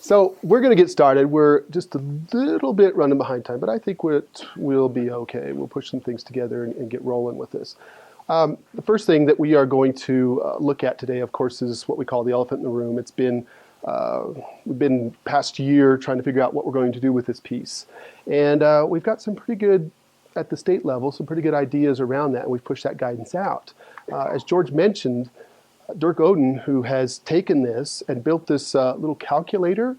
So we're going to get started. We're just a little bit running behind time, but I think we'll be okay. We'll push some things together and get rolling with this. The first thing that we are going to look at today, of course, is what we call the elephant in the room. It's been we've been past year trying to figure out what we're going to do with this piece, and we've got some pretty good at the state level, some pretty good ideas around that, and we've pushed that guidance out. As George mentioned, Dirk Oden, who has taken this and built this little calculator,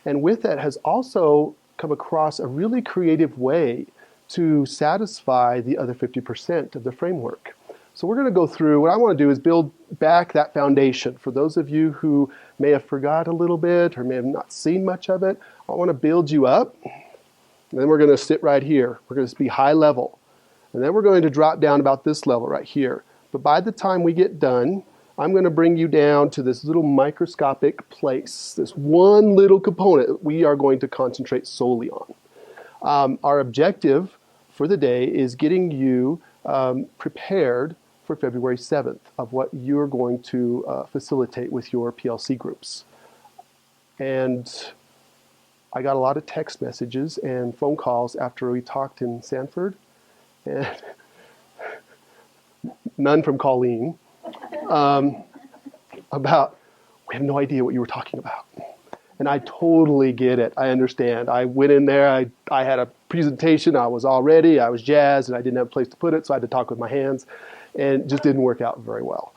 and with that has also come across a really creative way to satisfy the other 50% of the framework. So we're going to go through, what I want to do is build back that foundation. For those of you who may have forgot a little bit or may have not seen much of it, I want to build you up. And then we're going to sit right here. We're going to be high level. And then we're going to drop down about this level right here. But by the time we get done, I'm going to bring you down to this little microscopic place, this one little component we are going to concentrate solely on. Our objective for the day is getting you prepared for February 7th of what you're going to facilitate with your PLC groups. And I got a lot of text messages and phone calls after we talked in Sanford, and none from Colleen. About, we have no idea what you were talking about. And I totally get it. I understand. I went in there, I had a presentation, I was all ready, I was jazzed, and I didn't have a place to put it, so I had to talk with my hands, and it just didn't work out very well.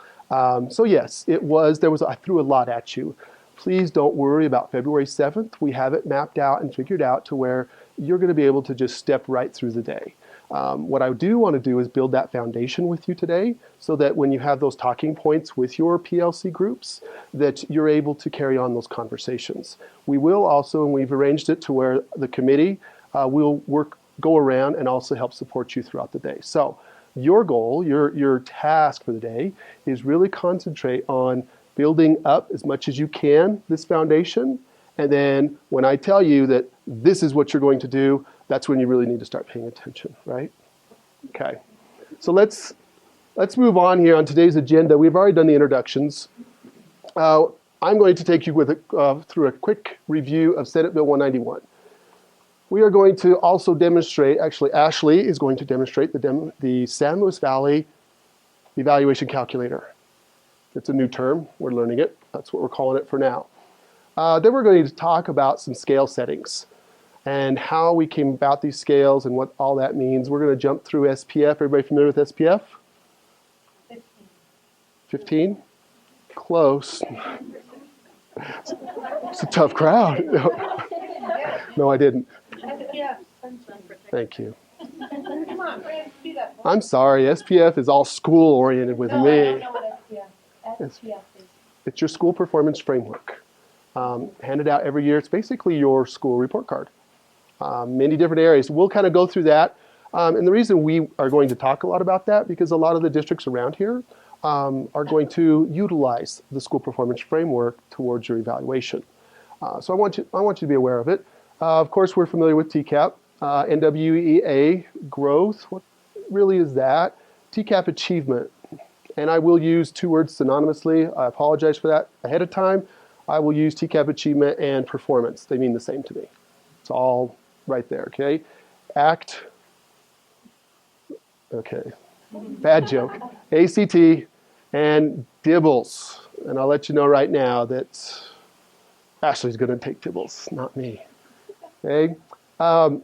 So yes, I threw a lot at you. Please don't worry about February 7th. We have it mapped out and figured out to where you're going to be able to just step right through the day. What I do want to do is build that foundation with you today so that when you have those talking points with your PLC groups, that you're able to carry on those conversations. We will also, and we've arranged it to where the committee will go around and also help support you throughout the day. So your goal, your task for the day is really concentrate on building up as much as you can this foundation. And then when I tell you that this is what you're going to do, that's when you really need to start paying attention, right? Okay, so let's move on here on today's agenda. We've already done the introductions. I'm going to take you through a quick review of Senate Bill 191. We are going to also demonstrate, actually Ashley is going to demonstrate the San Luis Valley Evaluation Calculator. It's a new term, we're learning it. That's what we're calling it for now. Then we're going to talk about some scale settings and how we came about these scales and what all that means. We're going to jump through SPF. Everybody familiar with SPF? 15? Close. It's a tough crowd. No, I didn't. Thank you. I'm sorry, SPF is all school-oriented with me. I know what SPF is. It's your school performance framework. Handed out every year. It's basically your school report card. Many different areas. We'll kind of go through that. And the reason we are going to talk a lot about that, because a lot of the districts around here are going to utilize the school performance framework towards your evaluation. So I want you to be aware of it. Of course, we're familiar with TCAP, NWEA growth. What really is that? TCAP achievement. And I will use two words synonymously. I apologize for that ahead of time. I will use TCAP achievement and performance. They mean the same to me. It's all right there, okay? ACT, okay, bad joke. ACT and DIBELS. And I'll let you know right now that Ashley's going to take DIBELS, not me, okay? Then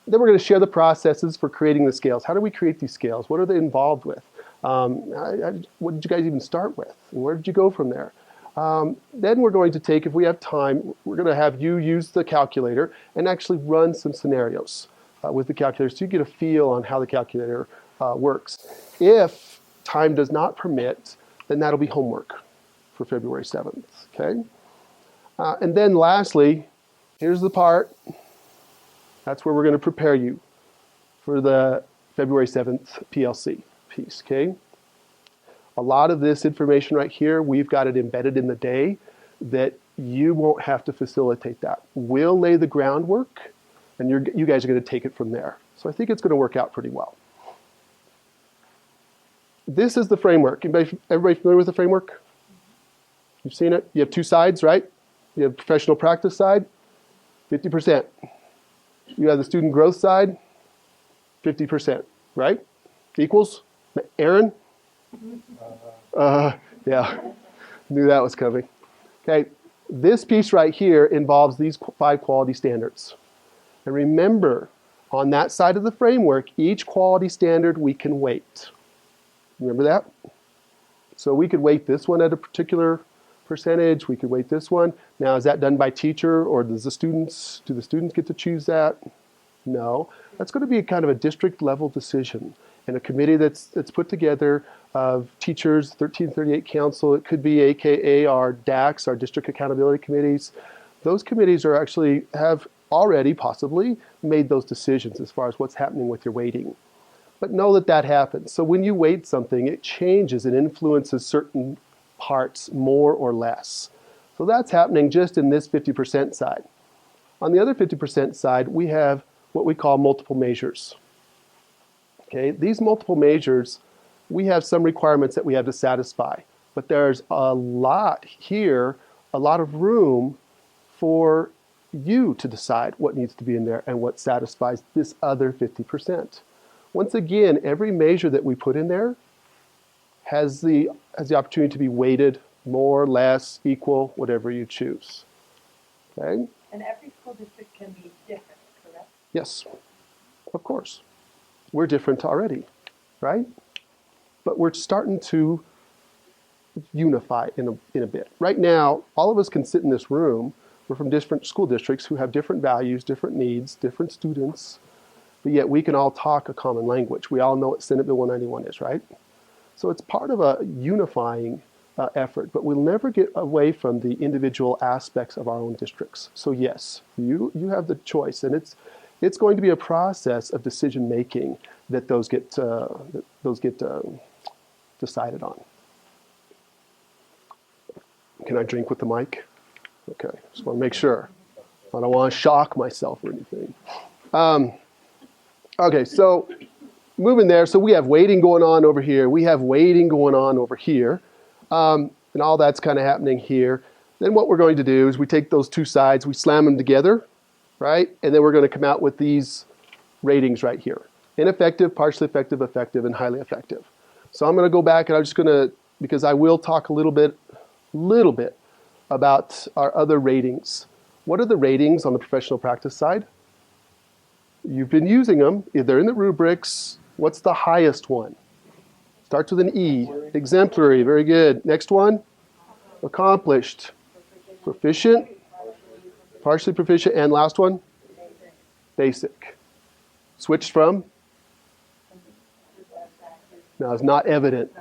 we're going to share the processes for creating the scales. How do we create these scales? What are they involved with? What did you guys even start with? And where did you go from there? Then we're going to take, if we have time, we're going to have you use the calculator and actually run some scenarios with the calculator so you get a feel on how the calculator works. If time does not permit, then that'll be homework for February 7th, okay? And then lastly, here's the part. That's where we're going to prepare you for the February 7th PLC piece, okay? A lot of this information right here, we've got it embedded in the day that you won't have to facilitate that. We'll lay the groundwork, and you guys are going to take it from there. So I think it's going to work out pretty well. This is the framework. Everybody familiar with the framework? You've seen it? You have two sides, right? You have professional practice side, 50%. You have the student growth side, 50%, right? Equals? Aaron? Yeah, knew that was coming. Okay, this piece right here involves these 5 quality standards. And remember, on that side of the framework, each quality standard we can weight. Remember that? So we could weight this one at a particular percentage. We could weight this one. Now, is that done by teacher, or do the students get to choose that? No. That's going to be kind of a district level decision. And a committee that's put together of teachers, 1338 Council, it could be AKA our DACs, our District Accountability Committees. Those committees have already possibly made those decisions as far as what's happening with your weighting. But know that happens. So when you weight something, it changes and influences certain parts more or less. So that's happening just in this 50% side. On the other 50% side, we have what we call multiple measures. Okay, these multiple measures, we have some requirements that we have to satisfy, but there's a lot here, a lot of room for you to decide what needs to be in there and what satisfies this other 50%. Once again, every measure that we put in there has the opportunity to be weighted more, less, equal, whatever you choose. Okay? And every school district can be different, correct? Yes, of course. We're different already, right? But we're starting to unify in a bit. Right now, all of us can sit in this room. We're from different school districts who have different values, different needs, different students, but yet we can all talk a common language. We all know what Senate Bill 191 is, right? So it's part of a unifying effort, but we'll never get away from the individual aspects of our own districts. So yes, you have the choice, and it's going to be a process of decision making that those get decided on. Can I drink with the mic? Okay, just want to make sure. I don't want to shock myself or anything. Okay, so moving there. So we have weighting going on over here. We have weighting going on over here. And all that's kind of happening here. Then what we're going to do is we take those two sides, we slam them together, right? And then we're going to come out with these ratings right here. Ineffective, partially effective, effective, and highly effective. So I'm going to go back and I'm just going to, because I will talk a little bit about our other ratings. What are the ratings on the professional practice side? You've been using them. They're in the rubrics. What's the highest one? Starts with an E. Exemplary. Very good. Next one. Accomplished. Proficient. Partially proficient. And last one? Basic. Switched from? No, it's not evident.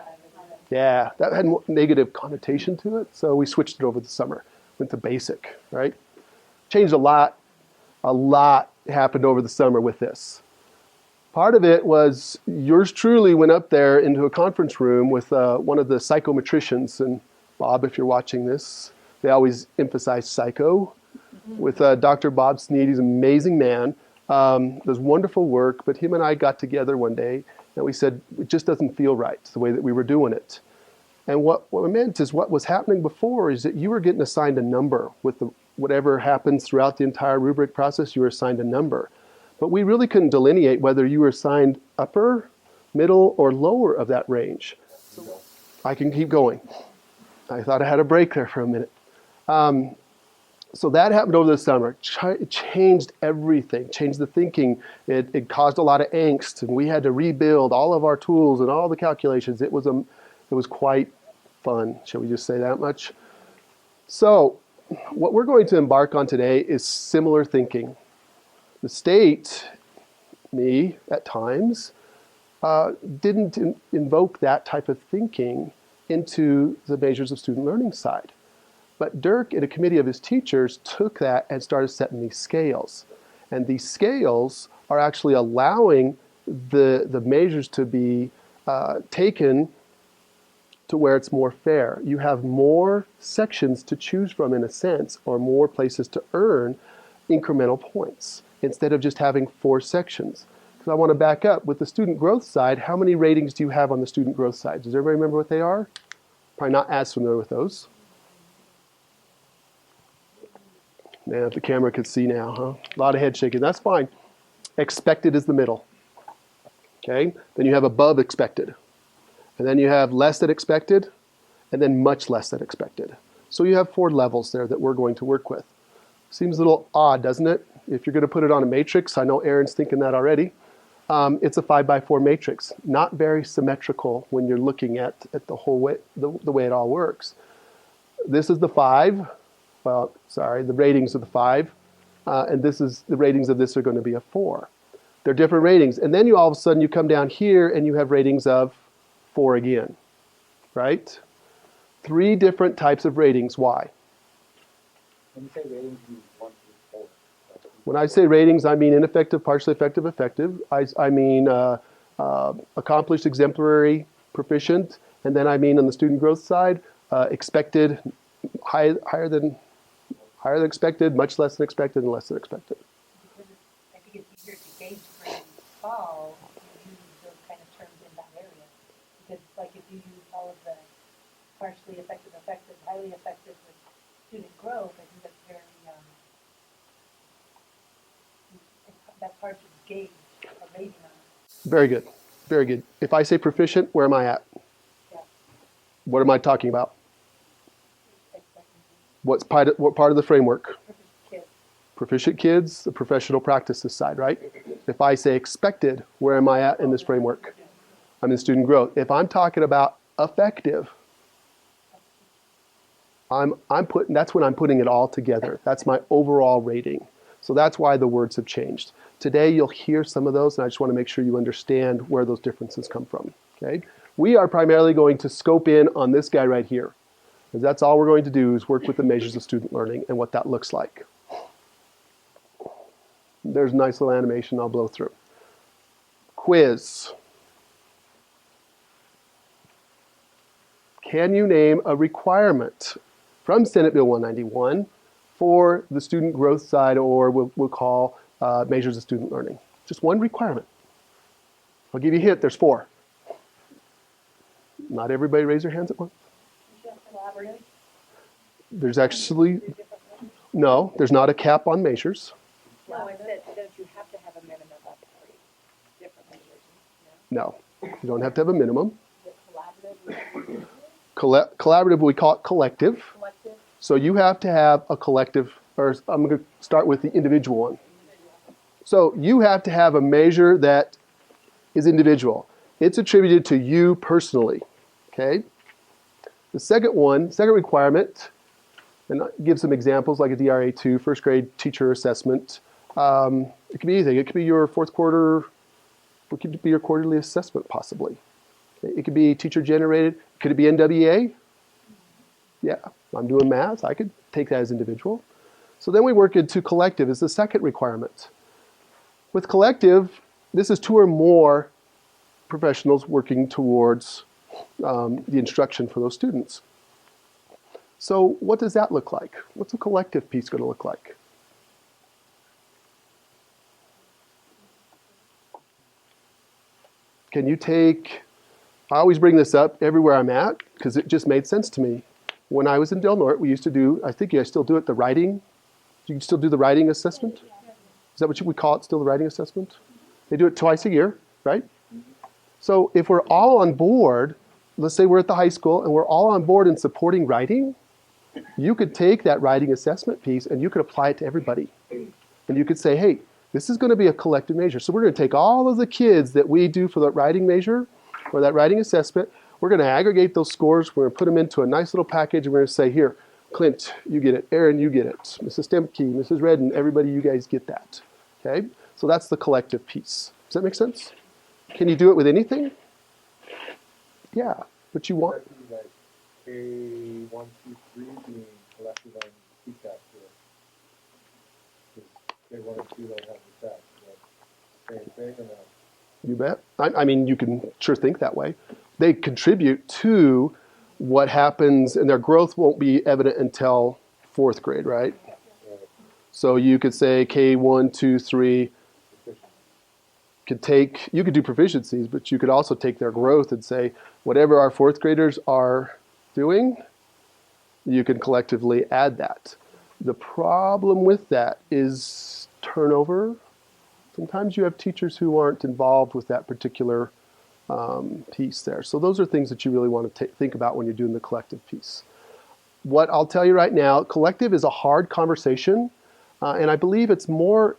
Yeah, that had a negative connotation to it, so we switched it over the summer. Went to basic, right? Changed a lot. A lot happened over the summer with this. Part of it was yours truly went up there into a conference room with one of the psychometricians, and Bob, if you're watching this, they always emphasize psycho, with Dr. Bob Sneed. He's an amazing man, does wonderful work, but him and I got together one day, and we said, it just doesn't feel right, the way that we were doing it. And what we meant is what was happening before is that you were getting assigned a number with whatever happens throughout the entire rubric process, you were assigned a number. But we really couldn't delineate whether you were assigned upper, middle, or lower of that range. I can keep going. I thought I had a break there for a minute. So that happened over the summer. It changed everything, changed the thinking. It caused a lot of angst, and we had to rebuild all of our tools and all the calculations. It was quite fun, shall we just say that much? So what we're going to embark on today is similar thinking. The state, me at times, didn't invoke that type of thinking into the measures of student learning side. But Dirk and a committee of his teachers took that and started setting these scales. And these scales are actually allowing the measures to be taken to where it's more fair. You have more sections to choose from in a sense, or more places to earn incremental points, instead of just having 4 sections. Because I want to back up. With the student growth side, how many ratings do you have on the student growth side? Does everybody remember what they are? Probably not as familiar with those. Man, if the camera could see now, huh? A lot of head shaking. That's fine. Expected is the middle. Okay? Then you have above expected. And then you have less than expected, and then much less than expected. So you have 4 levels there that we're going to work with. Seems a little odd, doesn't it? If you're going to put it on a matrix, I know Aaron's thinking that already. It's a 5x4 matrix. Not very symmetrical when you're looking at the whole way, the way it all works. This is the 5. Well, sorry, the ratings of the 5. And this is the ratings of this are going to be a 4. They're different ratings. And then you all of a sudden you come down here and you have ratings of 4 again, right? 3 different types of ratings. Why? When you say ratings, you want to 4. When I say ratings, I mean ineffective, partially effective, effective. I mean accomplished, exemplary, proficient. And then I mean on the student growth side, expected, higher than expected, much less than expected, and less than expected. Because I think it's easier to gauge where you fall if you use those kind of terms in that area. Because like if you use all of the partially effective, effective, highly effective with student growth, I think that's very, that's hard to gauge a rating on. Very good. Very good. If I say proficient, where am I at? Yeah. What am I talking about? Expectancy. What part of the framework? Proficient kids. Proficient kids, the professional practices side, right? If I say expected, where am I at in this framework? I'm in student growth. If I'm talking about effective, that's when I'm putting it all together. That's my overall rating. So that's why the words have changed. Today you'll hear some of those, and I just want to make sure you understand where those differences come from. Okay? We are primarily going to scope in on this guy right here. Because that's all we're going to do is work with the measures of student learning and what that looks like. There's a nice little animation I'll blow through. Quiz. Can you name a requirement from Senate Bill 191 for the student growth side, or we'll call measures of student learning? Just one requirement. I'll give you a hint, there's 4. Not everybody raise their hands at once. Collaborative. There's actually, no, there's not a cap on measures. No, I said, don't you have to have a minimum of 3 different measures? No, you don't have to have a minimum. Is it collaborative? Collaborative, we call it collective. Collective? So you have to have a collective, or I'm going to start with the individual one. So you have to have a measure that is individual. It's attributed to you personally, okay? The second requirement, and I'll give some examples like a DRA2, first grade teacher assessment. It could be anything. It could be your fourth quarter, it could be your quarterly assessment possibly. Okay? It could be teacher generated. Could it be NWA? Yeah, I'm doing math. I could take that as individual. So then we work into collective as the second requirement. With collective, this is 2 or more professionals working towards the instruction for those students. So what does that look like? What's a collective piece going to look like? Can you take, I always bring this up everywhere I'm at because it just made sense to me. When I was in Del Norte, we used to do, I think you guys still do it, the writing. You can still do the writing assessment? Is that what we call it, still the writing assessment? They do it twice a year, right? So if we're all on board, let's say we're at the high school and we're all on board in supporting writing, you could take that writing assessment piece and you could apply it to everybody. And you could say, hey, this is going to be a collective measure. So we're going to take all of the kids that we do for that writing measure or that writing assessment, we're going to aggregate those scores, we're going to put them into a nice little package, and we're going to say, here, Clint, you get it. Aaron, you get it. Mrs. Stemke, Mrs. Redden, everybody, you guys get that. Okay? So that's the collective piece. Does that make sense? Can you do it with anything? Yeah, but you want... Like K1, 2, 3 being collective on CSAT to K1 and 2 don't have the stats. Same thing or not? You bet. I mean, you can sure think that way. They contribute to what happens, and their growth won't be evident until 4th grade, right? So you could say K1, 2, 3 could take, you could do proficiencies, but you could also take their growth and say, whatever our 4th graders are doing, you can collectively add that. The problem with that is turnover. Sometimes you have teachers who aren't involved with that particular piece there. So those are things that you really want to think about when you're doing the collective piece. What I'll tell you right now, collective is a hard conversation, and I believe it's more,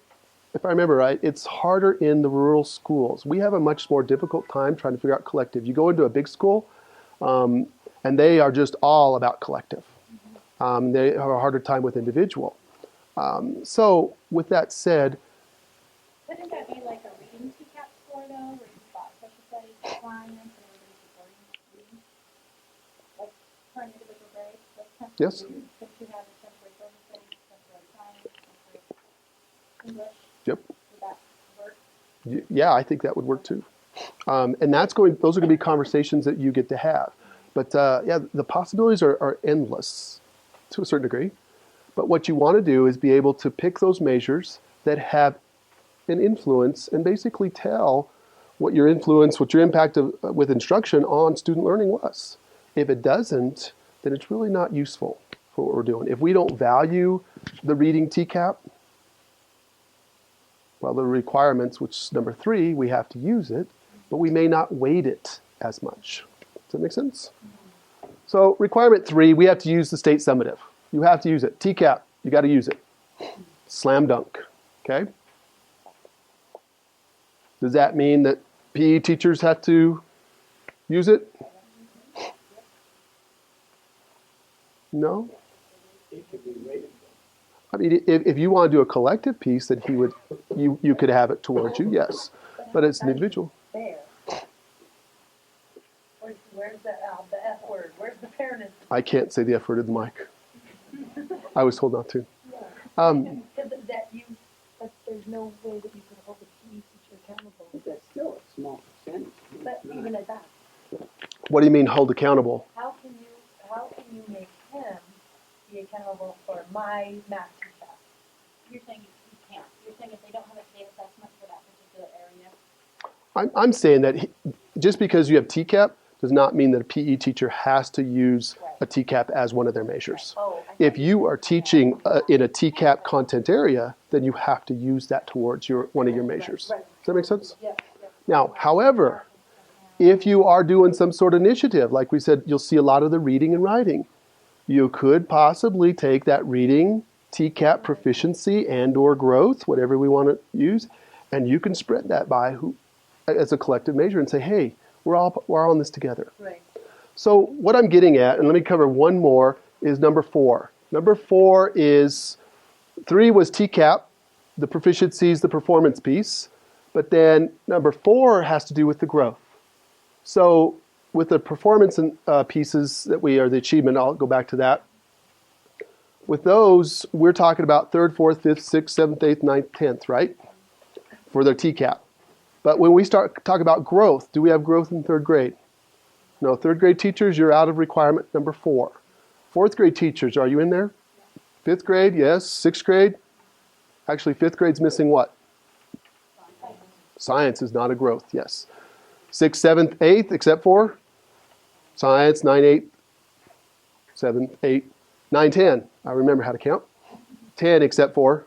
if I remember right, it's harder in the rural schools. We have a much more difficult time trying to figure out collective. You go into a big school, and they are just all about collective. They have a harder time with individual. So with that said, Wouldn't that be like a reading TCAP score though, where you've got social studies clients and everybody's supporting reading? Like for an individual grade, like yes, since you have essentially social studies, essentially science, essentially English, yep, would that work? yeah, I think that would work too. And those are going to be conversations that you get to have. But yeah, the possibilities are endless to a certain degree. But what you want to do is be able to pick those measures that have an influence and basically tell what your influence, what your impact with instruction on student learning was. If it doesn't, then it's really not useful for what we're doing. If we don't value the reading TCAP, well, the requirements, which is number 3, we have to use it, but we may not weight it as much. Does that make sense? So requirement 3, we have to use the state summative. You have to use it. TCAP, you got to use it. Slam dunk, okay? Does that mean that PE teachers have to use it? No? I mean, if you want to do a collective piece, then you could have it towards you, yes. But it's an individual. Fair. Where's the F word? Where's the fairness? I can't say the F word in the mic. I was told not to. But there's no way that you can hold a PE teacher accountable. But that's still a small percentage. But even at that, What do you mean hold accountable? how can you make him be accountable for my math teacher? You're saying you can't. You're saying if they don't have a state assessment for that particular area? I'm saying that just because you have TCAP does not mean that a PE teacher has to use a TCAP as one of their measures. Oh, If you are teaching in a TCAP content area, then you have to use that towards one of your measures. Right. Does that make sense? yeah. Now, however, if you are doing some sort of initiative, like we said, you'll see a lot of the reading and writing. You could possibly take that reading TCAP proficiency and or growth, whatever we want to use, and you can spread that by as a collective measure and say, hey, we're all on this together. Right. So what I'm getting at, and let me cover one more, is number 4. Number 4 is, 3 was TCAP, the proficiencies, the performance piece, but then number 4 has to do with the growth. So with the performance pieces that the achievement, I'll go back to that. With those, we're talking about 3rd, 4th, 5th, 6th, 7th, 8th, 9th, 10th, right? For their TCAP. But when we start talk about growth, do we have growth in 3rd grade? No, 3rd grade teachers, you're out of requirement number 4. 4th grade teachers, are you in there? 5th grade, yes. 6th grade? Actually, 5th grade's missing what? Science is not a growth, yes. 6th, 7th, 8th, except for? Science, 9, 8, 7, 8, 9, 10. I remember how to count. 10 except for?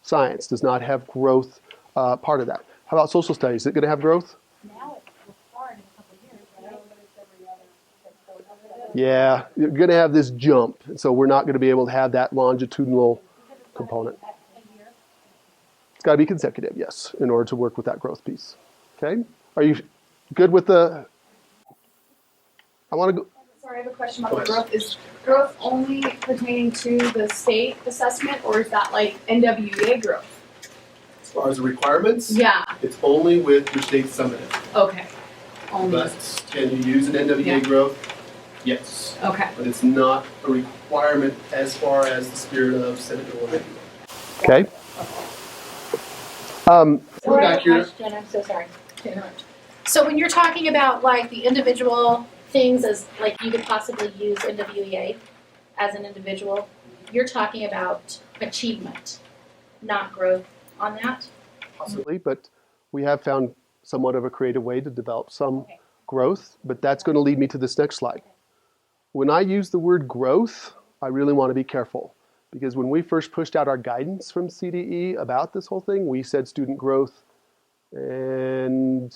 Science does not have growth part of that. How about social studies? Is it going to have growth? Now it's required in a couple of years, right? Yeah, you're going to have this jump. So we're not going to be able to have that longitudinal component. It's got to be consecutive, yes, in order to work with that growth piece. Okay? Are you good with the... I want to go... Sorry, I have a question about the growth. Is growth only pertaining to the state assessment, or is that like NWEA growth? As far as the requirements, Yeah. it's only with your state summative. Okay. Only. But can you use an NWA Yeah. growth? Yes. Okay. But it's not a requirement as far as the spirit of Senate Bill 1. Okay. So I have a question, I'm so sorry. So when you're talking about like the individual things as like you could possibly use NWEA as an individual, you're talking about achievement, not growth on that? Possibly, but we have found somewhat of a creative way to develop some growth, but that's going to lead me to this next slide. When I use the word growth, I really want to be careful Because when we first pushed out our guidance from CDE about this whole thing, we said student growth, and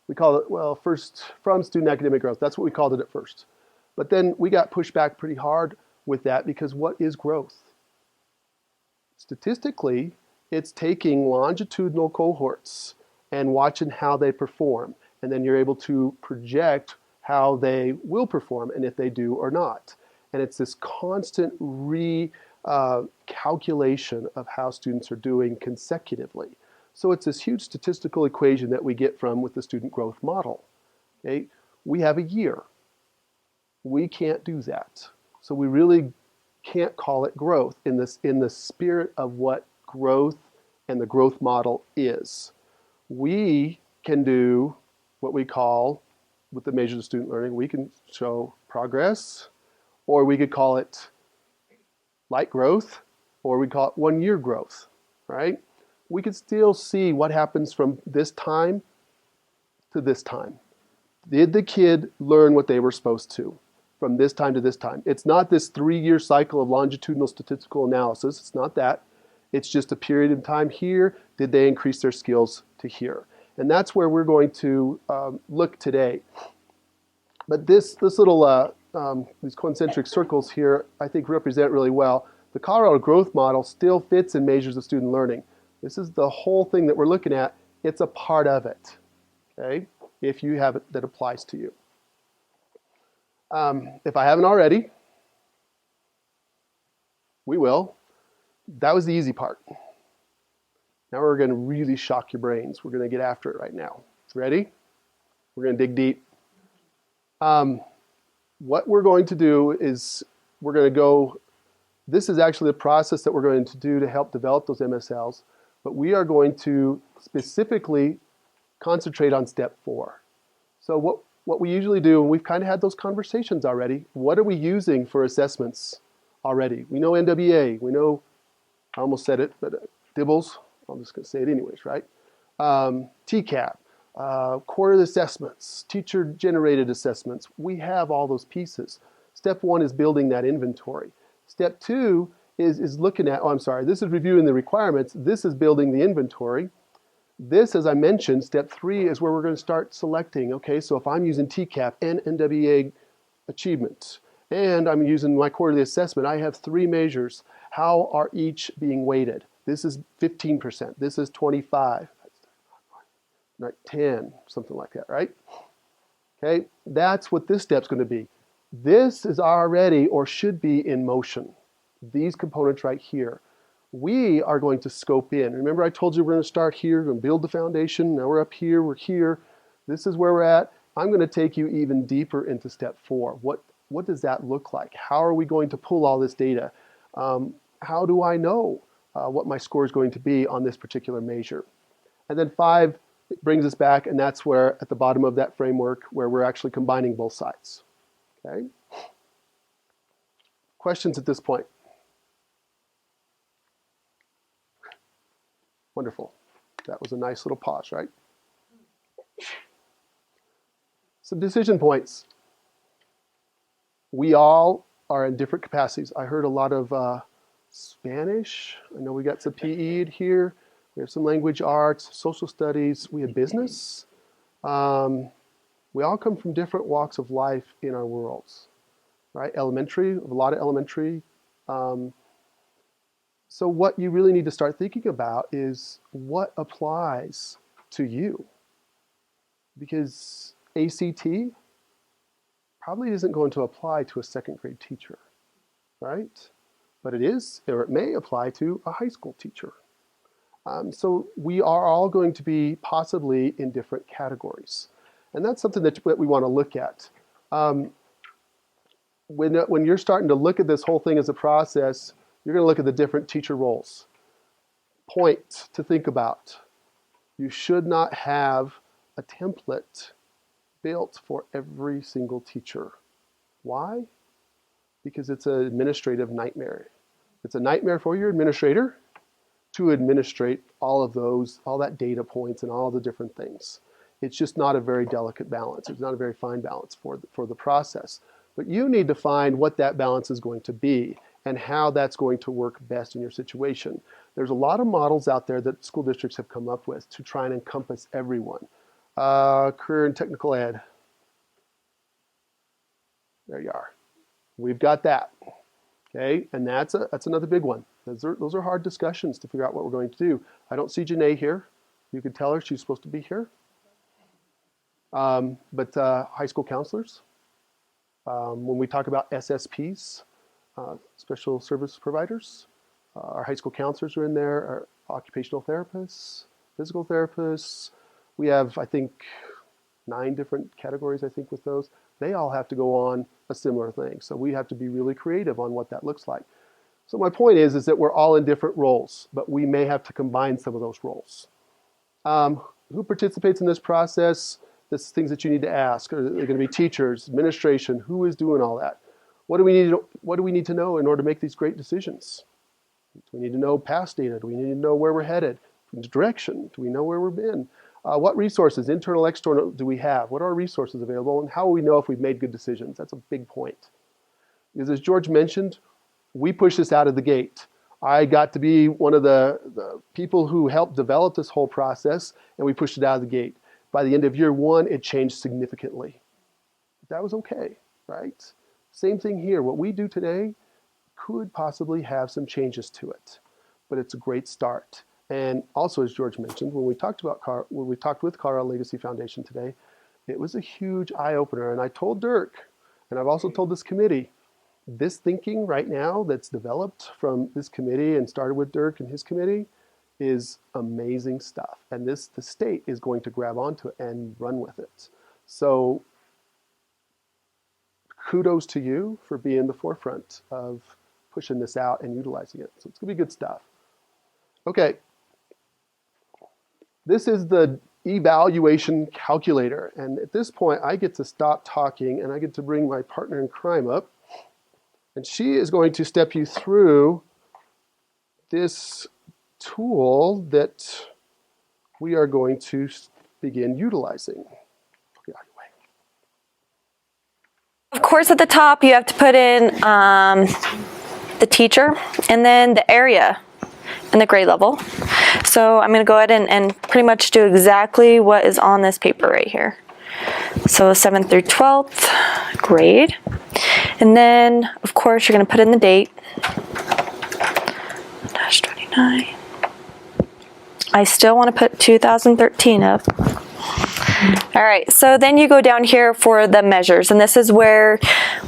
we call it, well, first from student academic growth. That's what we called it at first. But then we got pushed back pretty hard with that, because what is growth? Statistically, it's taking longitudinal cohorts and watching how they perform. And then you're able to project how they will perform and if they do or not. And it's this constant calculation of how students are doing consecutively. So it's this huge statistical equation that we get from with the student growth model. Okay? We have a year. We can't do that. So we really can't call it growth in the spirit of what growth and the growth model is. We can do what we call, with the measures of student learning, we can show progress, or we could call it light growth, or we call it 1 year growth, right? We could still see what happens from this time to this time. Did the kid learn what they were supposed to from this time to this time? It's not this 3-year cycle of longitudinal statistical analysis. It's not that. It's just a period of time here. Did they increase their skills to here? And that's where we're going to look today. But this little, these concentric circles here, I think represent really well. The Colorado growth model still fits in measures of student learning. This is the whole thing that we're looking at. It's a part of it, okay? If you have it that applies to you. If I haven't already, we will. That was the easy part. Now we're going to really shock your brains. We're going to get after it right now. Ready? We're going to dig deep. What we're going to do is we're going to go, this is actually the process that we're going to do to help develop those MSLs, but we are going to specifically concentrate on step 4. So what we usually do, and we've kind of had those conversations already, what are we using for assessments already? We know NWA, we know, I almost said it, but DIBELS, I'm just going to say it anyways, right? TCAP, quarterly assessments, teacher-generated assessments. We have all those pieces. Step 1 is building that inventory. Step 2 is looking at, this is reviewing the requirements. This is building the inventory. This, as I mentioned, step 3 is where we're going to start selecting. Okay, so if I'm using TCAP and NWA achievement, and I'm using my quarterly assessment, I have 3 measures. How are each being weighted? This is 15%. This is 25. Like 10, something like that, right? Okay, that's what this step's going to be. This is already or should be in motion. These components right here. We are going to scope in. Remember I told you we're going to start here, we're going to build the foundation. Now we're up here, we're here. This is where we're at. I'm going to take you even deeper into step 4. What does that look like? How are we going to pull all this data? How do I know what my score is going to be on this particular measure? And then 5 brings us back, and that's where, at the bottom of that framework, where we're actually combining both sides. Okay? Questions at this point? Wonderful. That was a nice little pause, right? Some decision points. We all are in different capacities. I heard a lot of Spanish. I know we got some PE here. We have some language arts, social studies. We have business. We all come from different walks of life in our worlds, right? Elementary, a lot of elementary. So what you really need to start thinking about is what applies to you. Because ACT probably isn't going to apply to a 2nd grade teacher, right? But it is, or it may apply to a high school teacher. So we are all going to be possibly in different categories. And that's something that we want to look at. When you're starting to look at this whole thing as a process, you're going to look at the different teacher roles. Point to think about. You should not have a template built for every single teacher. Why? Because it's an administrative nightmare. It's a nightmare for your administrator to administrate all of those, all that data points and all the different things. It's just not a very delicate balance. It's not a very fine balance for the process. But you need to find what that balance is going to be. and how that's going to work best in your situation. There's a lot of models out there that school districts have come up with to try and encompass everyone. Career and technical ed. There you are. We've got that. Okay, and that's another big one. Those are hard discussions to figure out what we're going to do. I don't see Janae here. You could tell her she's supposed to be here. But high school counselors, when we talk about SSPs, special service providers, our high school counselors are in there, our occupational therapists, physical therapists. We have, I think, 9 different categories, I think, with those. They all have to go on a similar thing. So we have to be really creative on what that looks like. So my point is that we're all in different roles, but we may have to combine some of those roles. Who participates in this process? There's things that you need to ask. Are they going to be teachers, administration? Who is doing all that? What do we need to know in order to make these great decisions? Do we need to know past data? Do we need to know where we're headed? Direction? Do we know where we've been? What resources, internal, external, do we have? What are our resources available? And how will we know if we've made good decisions? That's a big point. Because as George mentioned, we push this out of the gate. I got to be one of the people who helped develop this whole process, and we pushed it out of the gate. By the end of year 1, it changed significantly. That was okay, right? Same thing here. What we do today could possibly have some changes to it, but it's a great start. And also, as George mentioned, when we talked with Carl Legacy Foundation today, it was a huge eye-opener. And I told Dirk, and I've also told this committee, this thinking right now that's developed from this committee and started with Dirk and his committee is amazing stuff. And the state is going to grab onto it and run with it. So kudos to you for being the forefront of pushing this out and utilizing it. So it's gonna be good stuff. Okay. This is the evaluation calculator. And at this point, I get to stop talking and I get to bring my partner in crime up. And she is going to step you through this tool that we are going to begin utilizing. Of course, at the top, you have to put in the teacher and then the area and the grade level. So I'm going to go ahead and pretty much do exactly what is on this paper right here. So 7th through 12th grade. And then, of course, you're going to put in the date. -29. I still want to put 2013 up. All right, so then you go down here for the measures, and this is where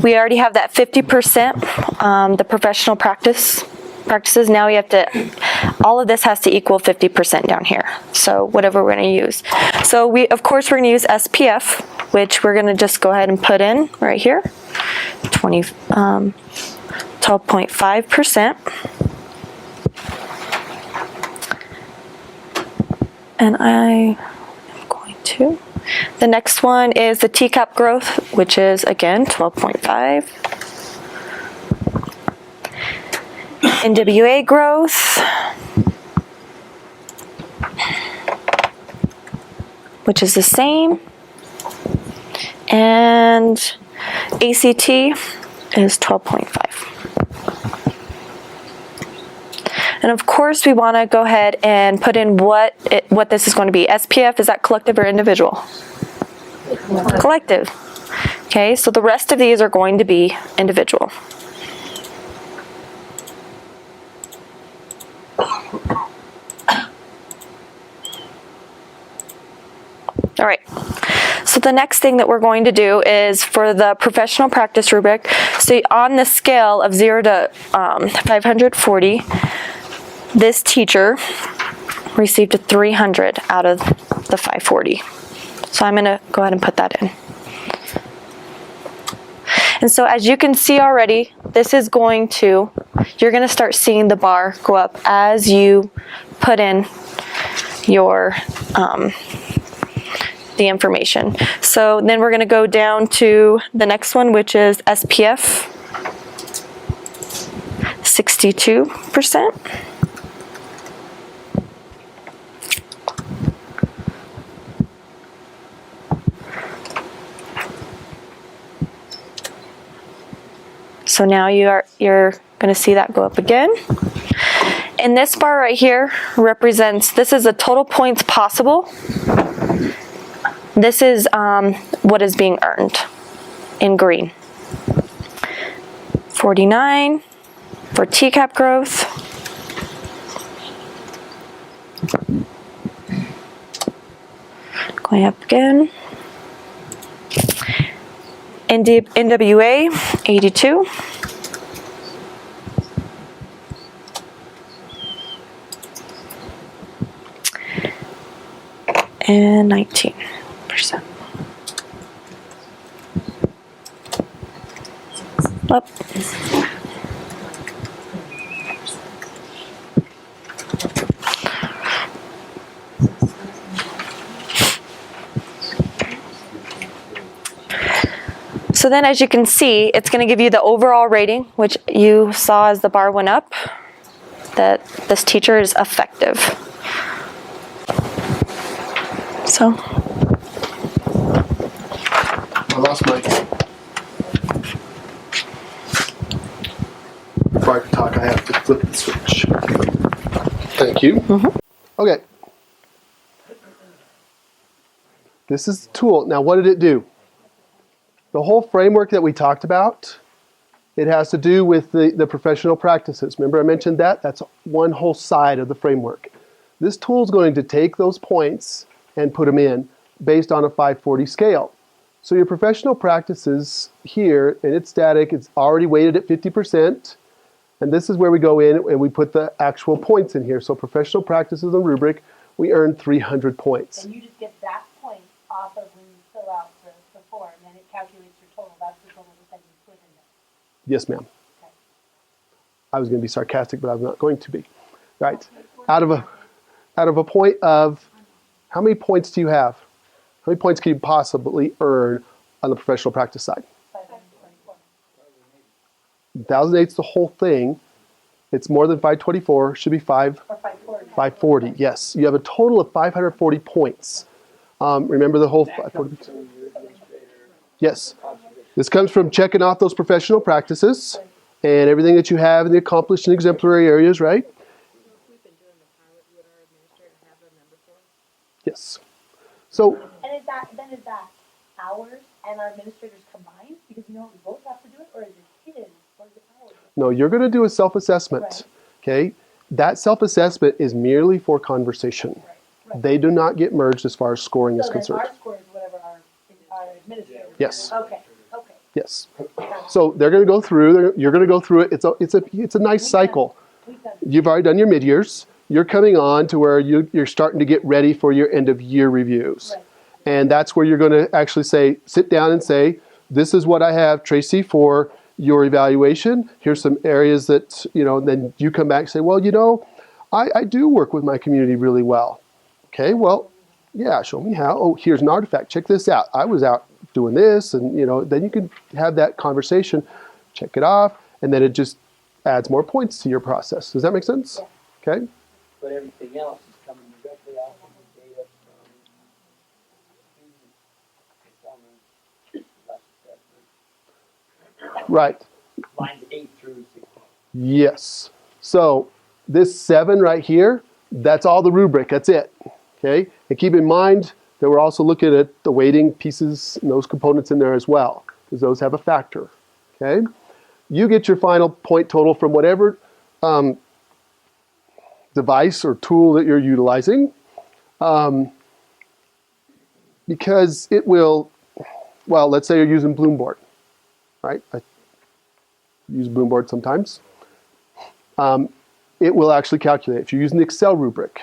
we already have that 50%, the professional practices. Now we have to, all of this has to equal 50% down here. So whatever we're going to use. So of course, we're going to use SPF, which we're going to just go ahead and put in right here, 12.5%. And I am going to. The next one is the TCAP growth, which is again 12.5. NWA growth, which is the same. And ACT is 12.5. And of course, we want to go ahead and put in what this is going to be. SPF, is that collective or individual? Collective. Okay, so the rest of these are going to be individual. All right, so the next thing that we're going to do is for the professional practice rubric, so on the scale of 0 to 540, this teacher received a 300 out of the 540. So I'm going to go ahead and put that in. And so as you can see already, this is going to, you're going to start seeing the bar go up as you put in your, the information. So then we're going to go down to the next one, which is SPF, 62%. So now you're Going to see that go up again. And this bar right here represents, this is the total points possible. This is what is being earned in green. 49 for TCAP growth. Going up again. NWA, 82. And 19%. Up. So then as you can see, it's going to give you the overall rating, which you saw as the bar went up, that this teacher is effective. So. I lost my. Before I can talk, I have to flip the switch. Thank you. Okay. This is the tool. Now, what did it do? The whole framework that we talked about, it has to do with the professional practices. Remember I mentioned that? That's one whole side of the framework. This tool is going to take those points and put them in based on a 540 scale. So your professional practices here, and it's static, it's already weighted at 50%. And this is where we go in and we put the actual points in here. So professional practices and rubric, we earn 300 points. And you just get that point off of when you fill out the form, and it calculates your total. That's the total that you put in there. Yes, ma'am. Okay. I was going to be sarcastic, but I'm not going to be. Right? Out of a point of, how many points do you have? How many points can you possibly earn on the professional practice side? 524. 1,008 is the whole thing. It's more than 524. Should be 540. 540. Yes, you have a total of 540 points. Remember the whole 540. Yes, this comes from checking off those professional practices and everything that you have in the accomplished and exemplary areas, right? Yes. So. And is that ours and our administrators combined? Because we both have to do it, or is it hidden, or is it ours? No, you're going to do a self-assessment. Right. Okay, that self-assessment is merely for conversation. Right. They do not get merged as far as scoring is So then concerned. our score is whatever our administrators. Yes. Okay. Yes. So they're going to go through. You're going to go through it. It's a nice cycle. You've already done your mid-years. You're coming on to where you're starting to get ready for your end-of-year reviews. Right. And that's where you're going to actually sit down and say, this is what I have, Tracy, for your evaluation. Here's some areas that, then you come back and say, well, I do work with my community really well. Okay, well, yeah, show me how. Oh, here's an artifact. Check this out. I was out doing this, and, then you can have that conversation, check it off, and then it just adds more points to your process. Does that make sense? Yeah. Okay. But everything else is coming directly off of the data from students. Right. Lines 8 through 16. Yes. So this 7 right here, that's all the rubric. That's it. Okay. And keep in mind that we're also looking at the weighting pieces and those components in there as well, because those have a factor. Okay. You get your final point total from whatever device or tool that you're utilizing, because it will, let's say you're using Bloomboard, right? I use Bloomboard sometimes. It will actually calculate. If you're using the Excel rubric,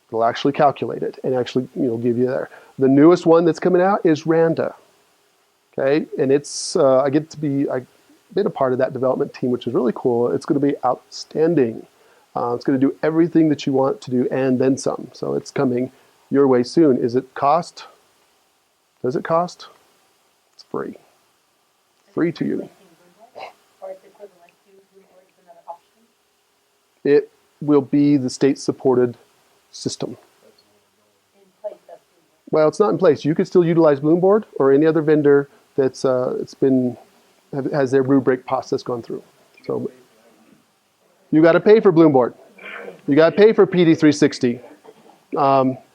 it'll actually calculate it and actually give you there. The newest one that's coming out is Randa. Okay, and it's I've been a part of that development team, which is really cool. It's going to be outstanding. It's going to do everything that you want to do and then some. So it's coming your way soon. Is it cost? Does it cost? It's free. Free to you. Or it's equivalent to Bloomboard is another option. It will be the state-supported system. In place of Bloomboard. Well, it's not in place. You could still utilize Bloomboard or any other vendor that's has their rubric process gone through. So, You got to pay for Bloomboard. You got to pay for PD360.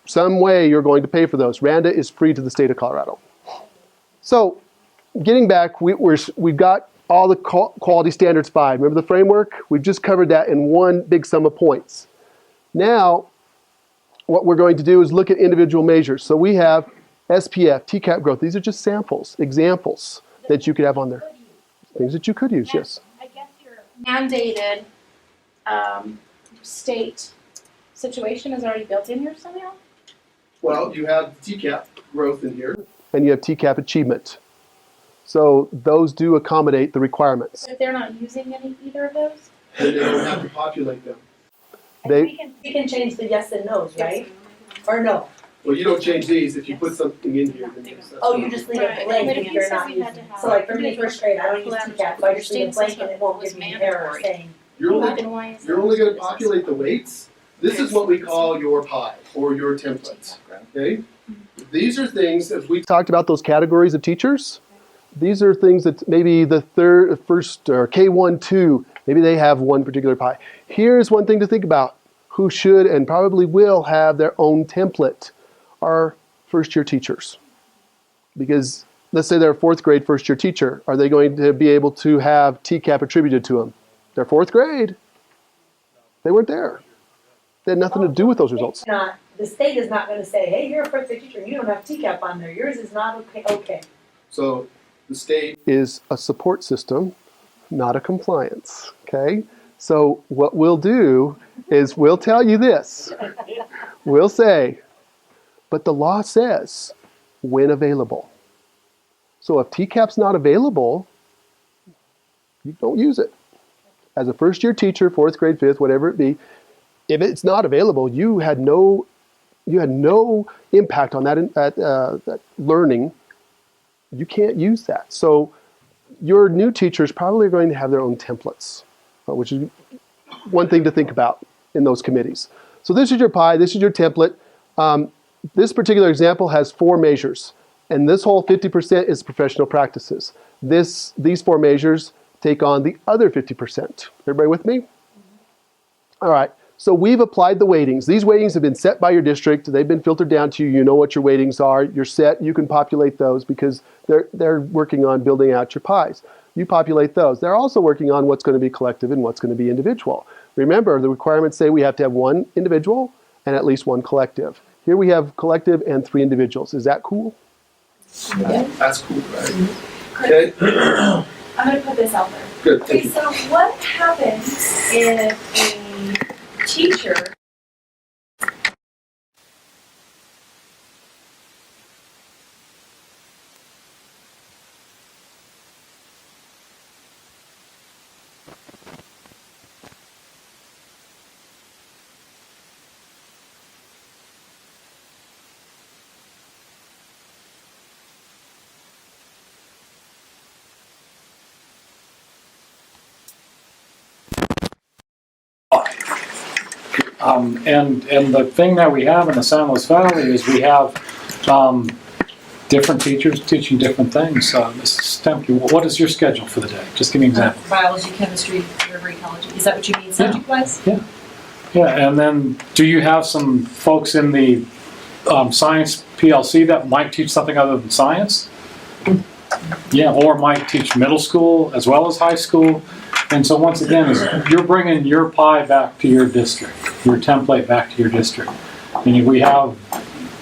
Some way you're going to pay for those. Randa is free to the state of Colorado. So, getting back, we've got all the quality standards 5. Remember the framework? We've just covered that in one big sum of points. Now, what we're going to do is look at individual measures. So we have SPF, TCAP growth. These are just samples, examples that you could have on there. Things that you could use, yes. I guess your mandated state situation is already built in here somehow? Well, you have TCAP growth in here. And you have TCAP achievement. So those do accommodate the requirements. If they're not using either of those? Then they don't have to populate them. We can change the yes and no's, right? Or no? Well, you don't change these. If you put something in here, then yes. Oh, you just leave it Right. blank But if if you're he not says you had using. to have So like for me, first grade, I don't use collaborative TCAP, so I just leave it blank and system it won't was give me an error mandatory. saying. You're Then only, why is you're that? only going to populate the weights. This is what we call your pie or your template. Okay? These are things that we talked about, those categories of teachers. These are things that maybe the first or K1, 2, maybe they have one particular pie. Here's one thing to think about. Who should and probably will have their own template are first-year teachers. Because let's say they're a 4th grade first-year teacher. Are they going to be able to have TCAP attributed to them? They're 4th grade. They weren't there. They had nothing to do with those results. The state is not gonna say, hey, you're a first grade teacher, and you don't have TCAP on there, yours is not okay. So the state is a support system, not a compliance, okay? So what we'll do is we'll tell you this. We'll say, but the law says when available. So if TCAP's not available, you don't use it. As a first-year teacher, 4th grade, 5th, whatever it be, if it's not available, you had no impact on that learning. You can't use that. So your new teachers probably are going to have their own templates, which is one thing to think about in those committees. So this is your pie. This is your template. This particular example has 4 measures, and this whole 50% is professional practices. These 4 measures take on the other 50%. Everybody with me? All right. So we've applied the weightings. These weightings have been set by your district. They've been filtered down to you. You know what your weightings are. You're set. You can populate those because they're working on building out your pies. You populate those. They're also working on what's going to be collective and what's going to be individual. Remember, the requirements say we have to have 1 individual and at least 1 collective. Here we have collective and 3 individuals. Is that cool? Yeah. That's cool, right? Okay. I'm gonna put this out there. Good. Okay, so what happens if a teacher And the thing that we have in the San Luis Valley is we have different teachers teaching different things. Mrs. Stemke, what is your schedule for the day? Just give me an example. Biology, chemistry, river ecology, is that what you mean, subject-wise? Yeah, and then do you have some folks in the science PLC that might teach something other than science? Yeah, or might teach middle school as well as high school. And so once again, you're bringing your pie back to your district, your template back to your district. And we have,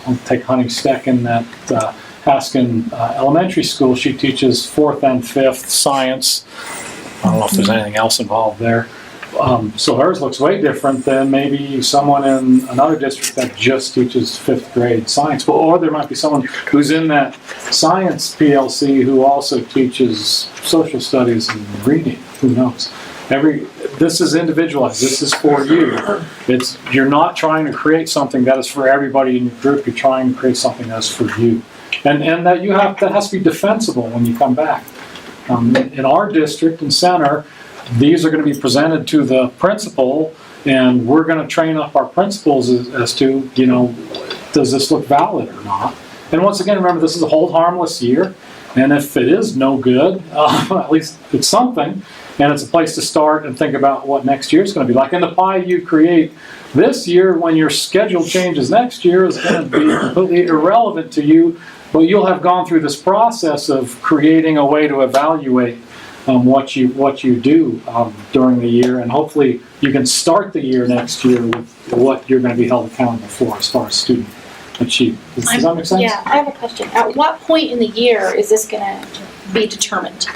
I'll take Honey Stecken at Haskin Elementary School. She teaches 4th and 5th science. I don't know if there's anything else involved there. So hers looks way different than maybe someone in another district that just teaches 5th grade science. Or there might be someone who's in that science PLC who also teaches social studies and reading. Who knows? This is individualized. This is for you. You're not trying to create something that is for everybody in your group. You're trying to create something that's for you, and that has to be defensible when you come back. In our district and center, these are going to be presented to the principal, and we're going to train up our principals as to, does this look valid or not? And once again, remember, this is a hold harmless year, and if it is no good, at least it's something. And it's a place to start and think about what next year is going to be like. And the pie you create this year, when your schedule changes next year, is going to be completely irrelevant to you. But you'll have gone through this process of creating a way to evaluate what you do during the year, and hopefully you can start the year next year with what you're going to be held accountable for as far as student achievement. Does that make sense? Yeah, I have a question. At what point in the year is this going to be determined?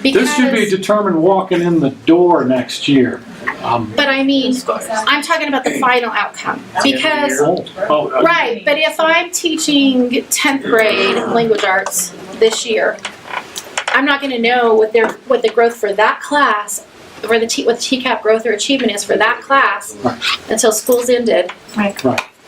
Because, This should be determined walking in the door next year. but I mean, I'm talking about the final outcome. Because, right, but if I'm teaching 10th grade language arts this year, I'm not going to know what the growth for that class, or what the TCAP growth or achievement is for that class until school's ended. Right.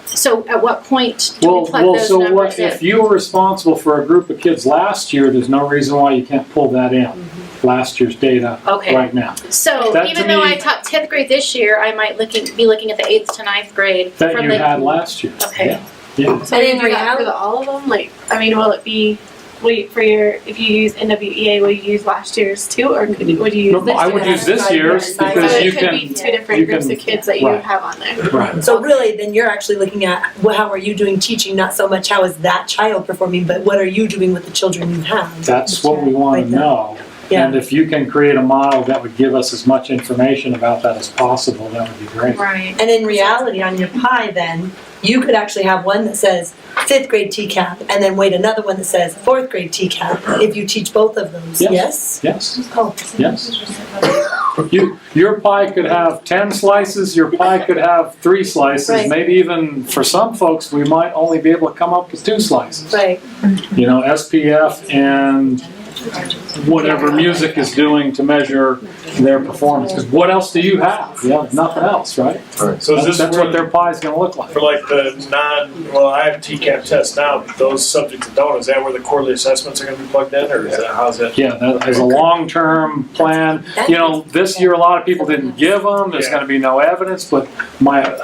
So at what point do we plug those so numbers what in? if you were responsible for a group of kids last year? There's no reason why you can't pull that in. Last year's data right now. So That, even to though me- I taught 10th grade this year, I might be looking at the 8th to 9th grade That from you the had last year. Okay. Yeah. So you do that for all of them? Like, I mean, will it be, if you use NWEA, will you use last year's too, or would you use this year's? I would use this year's So because it you could can. be two different groups of kids that you right. have on there. Right. So really, then you're actually looking at how are you doing teaching, not so much how is that child performing, but what are you doing with the children you have? That's what we want to know. Yeah. And if you can create a model that would give us as much information about that as possible, that would be great. Right. And in reality, on your pie then, you could actually have one that says 5th grade TCAP, and then wait another one that says 4th grade TCAP, if you teach both of those, yes? Yes. Oh. Yes. Your pie could have 10 slices, your pie could have 3 slices, Right. maybe even for some folks, we might only be able to come up with 2 slices. Right. You know, SPF and whatever music is doing to measure their performance. Because what else do you have? You have nothing else, right? So is this That's for, what their pie is going to look like. for like the I have TCAP tests now, but those subjects that don't, is that where the quarterly assessments are going to be plugged in, or is that, how's that? Yeah, that is a long-term plan. You know, this year a lot of people didn't give them. There's going to be no evidence, but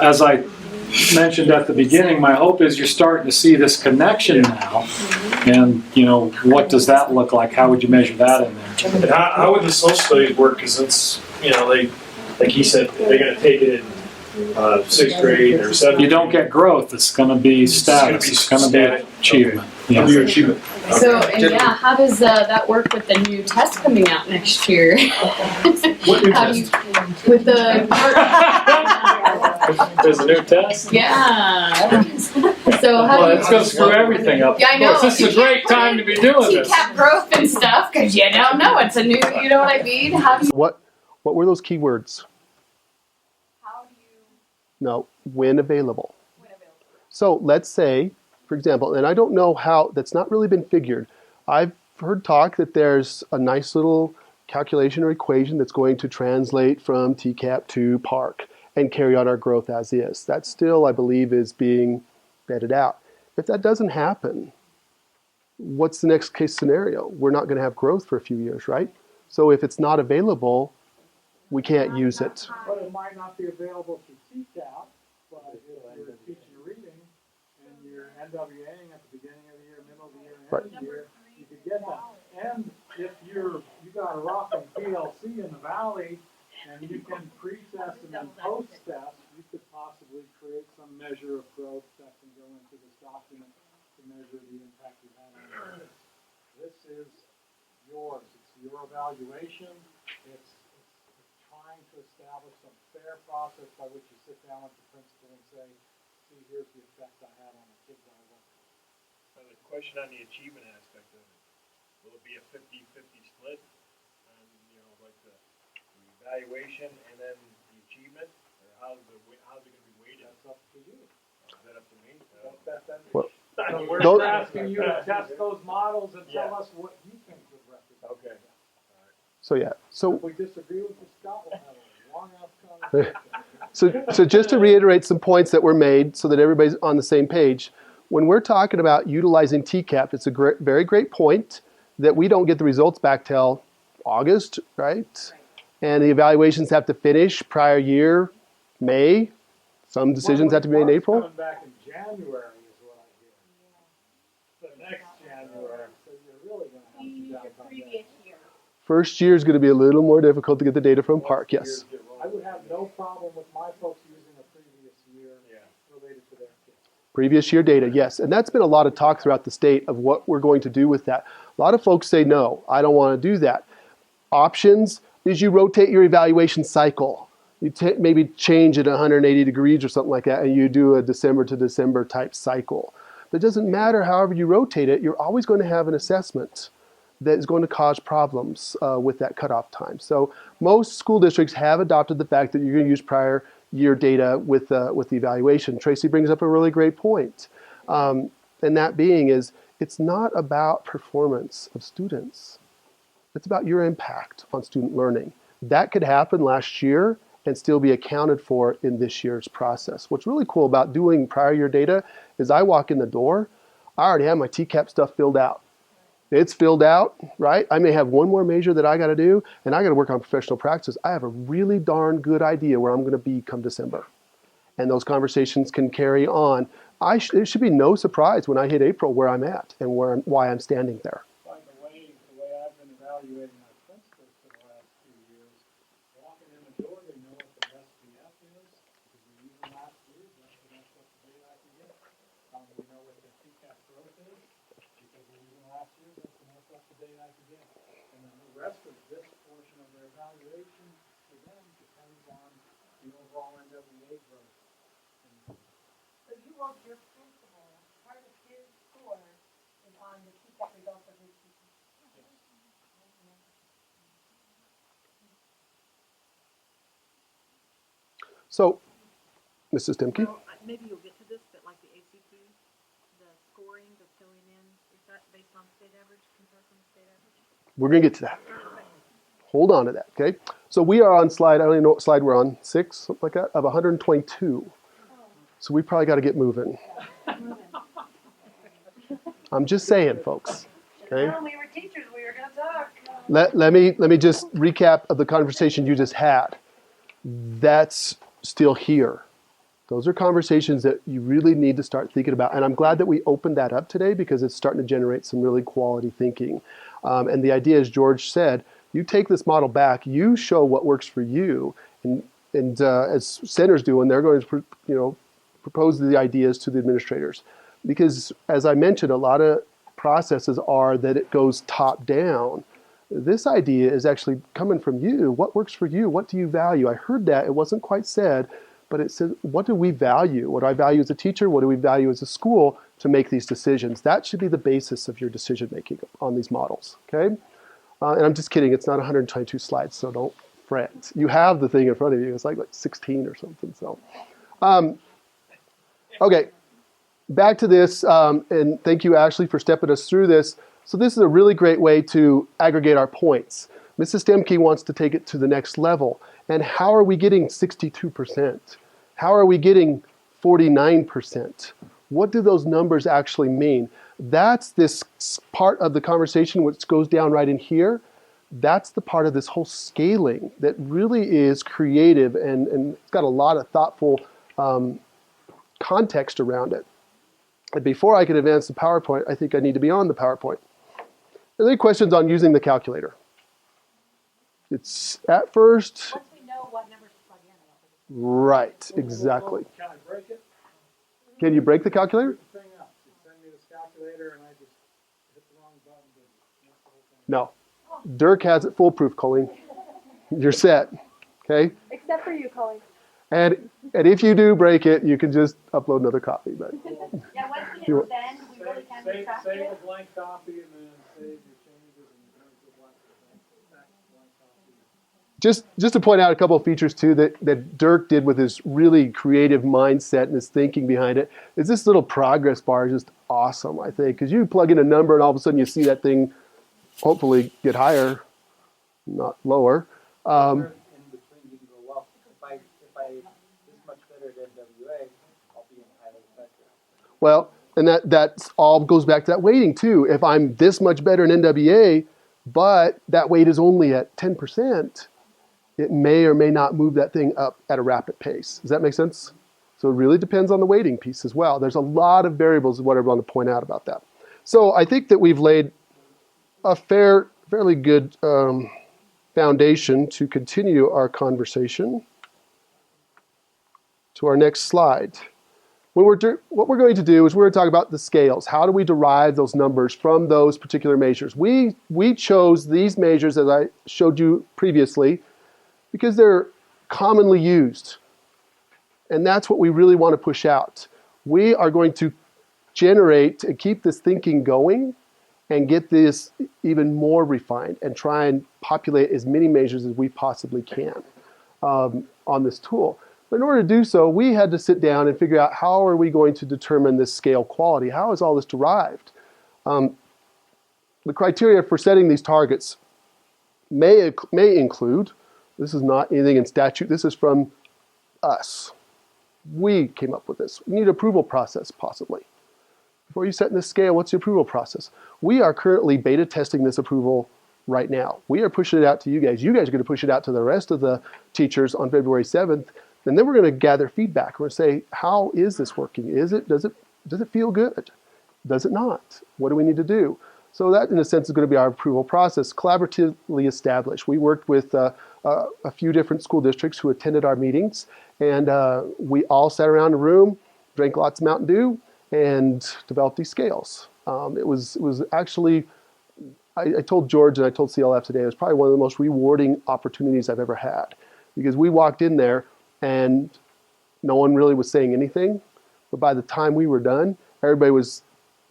as I mentioned at the beginning, my hope is you're starting to see this connection now. And, you know, what does that look like? How would you measure that in there? And how would the social studies work? Because it's, you know, they, like he said, they're going to take it in 6th grade or 7th. You don't get growth. It's going to be status. It's going to be achievement. Under your achievement. So, and yeah, how does that work with the new test coming out next year? What new How do you, with the There's a new test? yeah. So how Well, do it's going to screw everything up. Yeah, I know. Of course, this is a great time to be doing you this. TCAP growth and stuff? Because you don't know. It's a new, you know what I mean? How do you? What were those keywords? How do you, No, when available. So let's say, for example, and I don't know how, that's not really been figured. I've heard talk that there's a nice little calculation or equation that's going to translate from TCAP to PARC and carry on our growth as is. That still, I believe, is being vetted out. If that doesn't happen, what's the next case scenario? We're not going to have growth for a few years, right? So if it's not available, we can't use it. But it might not be available through TCAP, but if you're teaching reading and you're NWAing at the beginning of the year, middle of the year, and end of the year, you could get that. And if you got a rocking PLC in the valley and you can pre-test and then post-test, you could possibly create some measure of growth that can go into this document to measure the impact you had on it. This is yours. It's your evaluation. It's trying to establish some fair process by which you sit down with the principal and say, see, here's the effect I had on the kids I work with. So the question on the achievement aspect of it, will it be a 50-50 split on, you know, like the evaluation and then the achievement, or how's it going to be weighted? That's up to you. Is that up to me? Well, So we're Those- asking you to test those models and tell us what you think would represent. Okay. So yeah, so If we disagree with you, Scott, we'll have a long enough conversation. So just to reiterate some points that were made so that everybody's on the same page, when we're talking about utilizing TCAP, it's a very great point that we don't get the results back till August, right? And the evaluations have to finish prior year, May. Some decisions have to be made in April. Coming back in January is what I hear. The next January, so you're really going to have to Your previous year. First year is going to be a little more difficult to get the data from Park, yes. I would have no problem with my folks using a previous year related to their kids. Previous year data, yes. And that's been a lot of talk throughout the state of what we're going to do with that. A lot of folks say, no, I don't want to do that. Options is you rotate your evaluation cycle. You maybe change it 180 degrees or something like that, and you do a December to December type cycle. But it doesn't matter however you rotate it, you're always going to have an assessment that is going to cause problems with that cutoff time. So most school districts have adopted the fact that you're going to use prior year data with the evaluation. Tracy brings up a really great point. And that being is, it's not about performance of students. It's about your impact on student learning. That could happen last year and still be accounted for in this year's process. What's really cool about doing prior year data is I walk in the door, I already have my TCAP stuff filled out. It's filled out, right? I may have one more measure that I got to do, and I got to work on professional practice. I have a really darn good idea where I'm going to be come December. And those conversations can carry on. It should be no surprise when I hit April where I'm at and why I'm standing there. By the way I've been evaluating my principals for the last few years, walking in the door, they know what the SPF is, because we use them last year, that's the best up to date I can get. We know what the TCAP growth is, because we used them last year, that's the most up to date I can get. And then the rest of this portion of their evaluation for them depends on the overall NWA growth. So you want your principal, part of his score is on the TCAP results of his teaching. So, Mrs. Timke? Well, maybe you'll get to this, but like the ACT, the scoring that's going in, is that based on state average, comparison to state average? We're going to get to that. Hold on to that, okay? So we are on slide, I don't even know what slide we're on, 6, something like that, of 122. So we probably got to get moving. I'm just saying, folks, okay? Well, we were teachers, we were going to talk. Let me just recap of the conversation you just had. That's still here. Those are conversations that you really need to start thinking about. And I'm glad that we opened that up today because it's starting to generate some really quality thinking. And the idea, as George said, you take this model back, you show what works for you, and as centers do, and they're going to propose the ideas to the administrators. Because as I mentioned, a lot of processes are that it goes top down. This idea is actually coming from you. What works for you? What do you value? I heard that. It wasn't quite said, but it said, what do we value? What do I value as a teacher? What do we value as a school to make these decisions? That should be the basis of your decision making on these models, okay? And I'm just kidding. It's not 122 slides, so don't fret. You have the thing in front of you. It's like 16 or something. So, okay, back to this, and thank you, Ashley, for stepping us through this. So this is a really great way to aggregate our points. Mrs. Stemke wants to take it to the next level. And how are we getting 62%? How are we getting 49%? What do those numbers actually mean? That's this part of the conversation which goes down right in here. That's the part of this whole scaling that really is creative and it's got a lot of thoughtful context around it. And before I can advance the PowerPoint, I think I need to be on the PowerPoint. Are there any questions on using the calculator? It's at first. Once we know what numbers to plug in. Right, exactly. Can I break it? Can you break the calculator? Break the thing up. You send me this calculator and I just hit the wrong button. No. Dirk has it foolproof, Colleen. You're set, okay? Except for you, Colleen. And if you do break it, you can just upload another copy. But Yeah, once we hit send, we really can retract Save a it. blank copy and then save your changes and then go blank copy. just to point out a couple of features too that Dirk did with his really creative mindset and his thinking behind it is this little progress bar is just awesome, I think, because you plug in a number and all of a sudden you see that thing hopefully get higher, not lower. In between, you can go, well, if I this much better at NWA, I'll be in highly effective. Well, and that all goes back to that weighting too. If I'm this much better in NWA, but that weight is only at 10%, it may or may not move that thing up at a rapid pace. Does that make sense? So it really depends on the weighting piece as well. There's a lot of variables is what I want to point out about that. So I think that we've laid a fair fairly good foundation to continue our conversation to our next slide. What we're going to do is we're going to talk about the scales. How do we derive those numbers from those particular measures? We chose these measures, as I showed you previously, because they're commonly used. And that's what we really want to push out. We are going to generate and keep this thinking going and get this even more refined and try and populate as many measures as we possibly can on this tool. But in order to do so, we had to sit down and figure out how are we going to determine this scale quality? How is all this derived? The criteria for setting these targets may include, this is not anything in statute, this is from us. We came up with this. We need an approval process, possibly. Before you set this scale, what's the approval process? We are currently beta testing this approval right now. We are pushing it out to you guys. You guys are going to push it out to the rest of the teachers on February 7th. And then we're going to gather feedback. We're going to say, how is this working? Does it feel good? Does it not? What do we need to do? So that, in a sense, is going to be our approval process, collaboratively established. We worked with a few different school districts who attended our meetings, and we all sat around a room, drank lots of Mountain Dew, and developed these scales. It was actually, I told George and I told CLF today, it was probably one of the most rewarding opportunities I've ever had, because we walked in there and no one really was saying anything, but by the time we were done, everybody was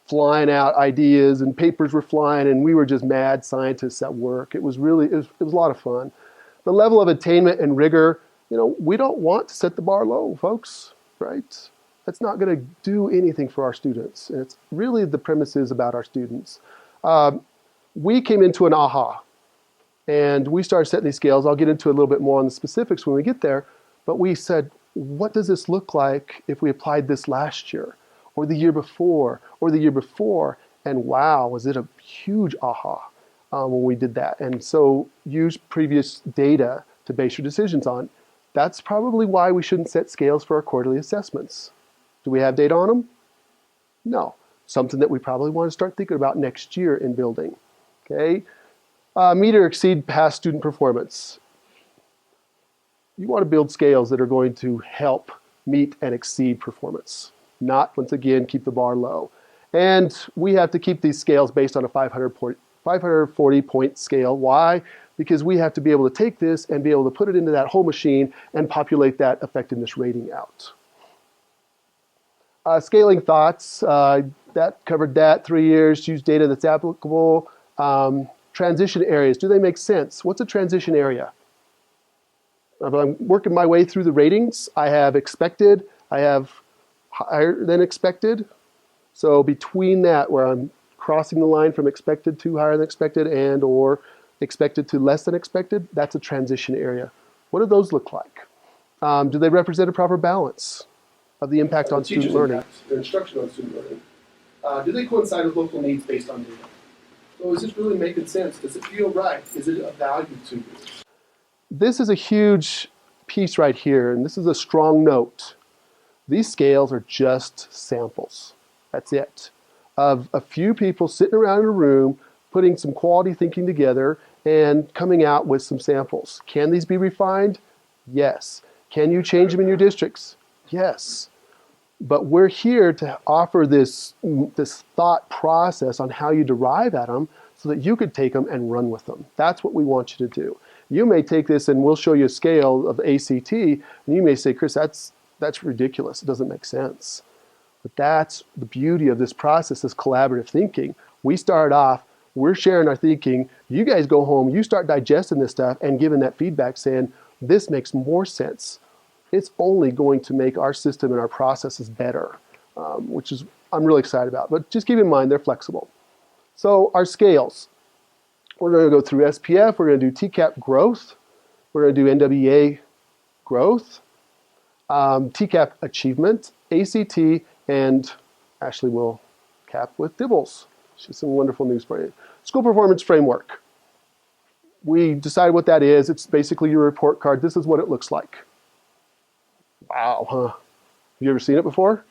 flying out ideas and papers were flying, and we were just mad scientists at work. It was a lot of fun. The level of attainment and rigor, we don't want to set the bar low, folks, right? That's not going to do anything for our students. And it's really the premises about our students. We came into an aha, and we started setting these scales. I'll get into a little bit more on the specifics when we get there, but we said, what does this look like if we applied this last year, or the year before, or the year before? And wow, was it a huge aha when we did that. And so use previous data to base your decisions on. That's probably why we shouldn't set scales for our quarterly assessments. Do we have data on them? No. Something that we probably want to start thinking about next year in building. Okay? Meet or exceed past student performance. You want to build scales that are going to help meet and exceed performance, not, once again, keep the bar low. And we have to keep these scales based on a 540-point scale. Why? Because we have to be able to take this and be able to put it into that whole machine and populate that effectiveness rating out. Scaling thoughts, that covered that, 3 years, use data that's applicable. Transition areas, do they make sense? What's a transition area? If I'm working my way through the ratings, I have expected, I have higher than expected. So between that, where I'm crossing the line from expected to higher than expected and or expected to less than expected, that's a transition area. What do those look like? Do they represent a proper balance of the impact on student learning? Their instruction on student learning. Do they coincide with local needs based on data? So is this really making sense? Does it feel right? Is it of value to you? This is a huge piece right here, and this is a strong note. These scales are just samples. That's it. Of a few people sitting around in a room, putting some quality thinking together and coming out with some samples. Can these be refined? Yes. Can you change them in your districts? Yes. But we're here to offer this thought process on how you derive at them so that you could take them and run with them. That's what we want you to do. You may take this and we'll show you a scale of ACT, and you may say, Chris, that's ridiculous. It doesn't make sense. But that's the beauty of this process, this collaborative thinking. We start off, we're sharing our thinking. You guys go home, you start digesting this stuff and giving that feedback saying, this makes more sense. It's only going to make our system and our processes better, which is I'm really excited about. But just keep in mind, they're flexible. So our scales. We're going to go through SPF. We're going to do TCAP growth. We're going to do NWEA growth, TCAP achievement, ACT, and Ashley will cap with DIBELS. She's some wonderful news for you. School performance framework. We decided what that is. It's basically your report card. This is what it looks like. Wow, huh? Have you ever seen it before?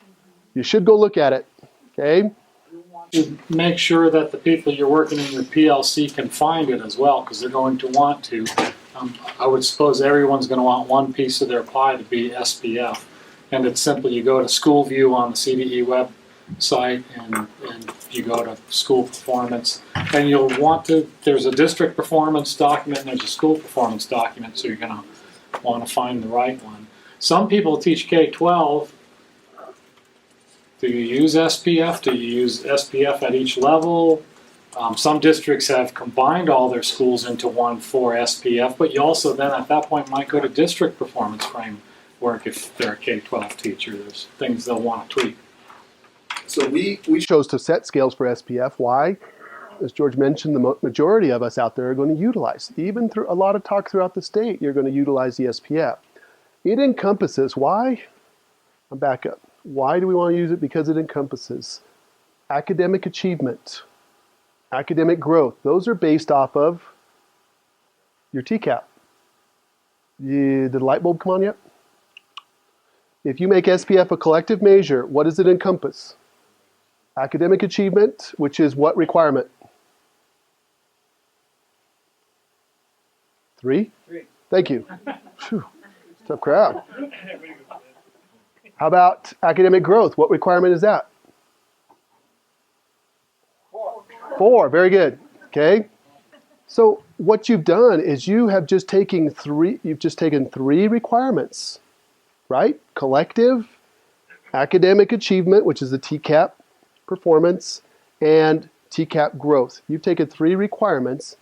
You should go look at it, okay? You want to make sure that the people you're working in your PLC can find it as well, because they're going to want to. I would suppose everyone's going to want one piece of their pie to be SPF. And it's simple. You go to School View on the CDE website and you go to School Performance. And you'll want to, there's a district performance document and there's a school performance document, so you're going to want to find the right one. Some people teach K-12. Do you use SPF? Do you use SPF at each level? Some districts have combined all their schools into one for SPF, but you also then at that point might go to district performance framework if they're a K-12 teacher. There's things they'll want to tweak. So we chose to set scales for SPF. Why? As George mentioned, the majority of us out there are going to utilize, even through a lot of talk throughout the state, you're going to utilize the SPF. It encompasses, why? I'm back up. Why do we want to use it? Because it encompasses academic achievement, academic growth. Those are based off of your TCAP. Did the light bulb come on yet? If you make SPF a collective measure, what does it encompass? Academic achievement, which is what requirement? 3? 3. Thank you. Whew. Tough crowd. How about academic growth? What requirement is that? 4. Very good. Okay. So what you've done is you have just taken 3. You've just taken 3 requirements, right? Collective, academic achievement, which is the TCAP performance, and TCAP growth. You've taken 3 requirements,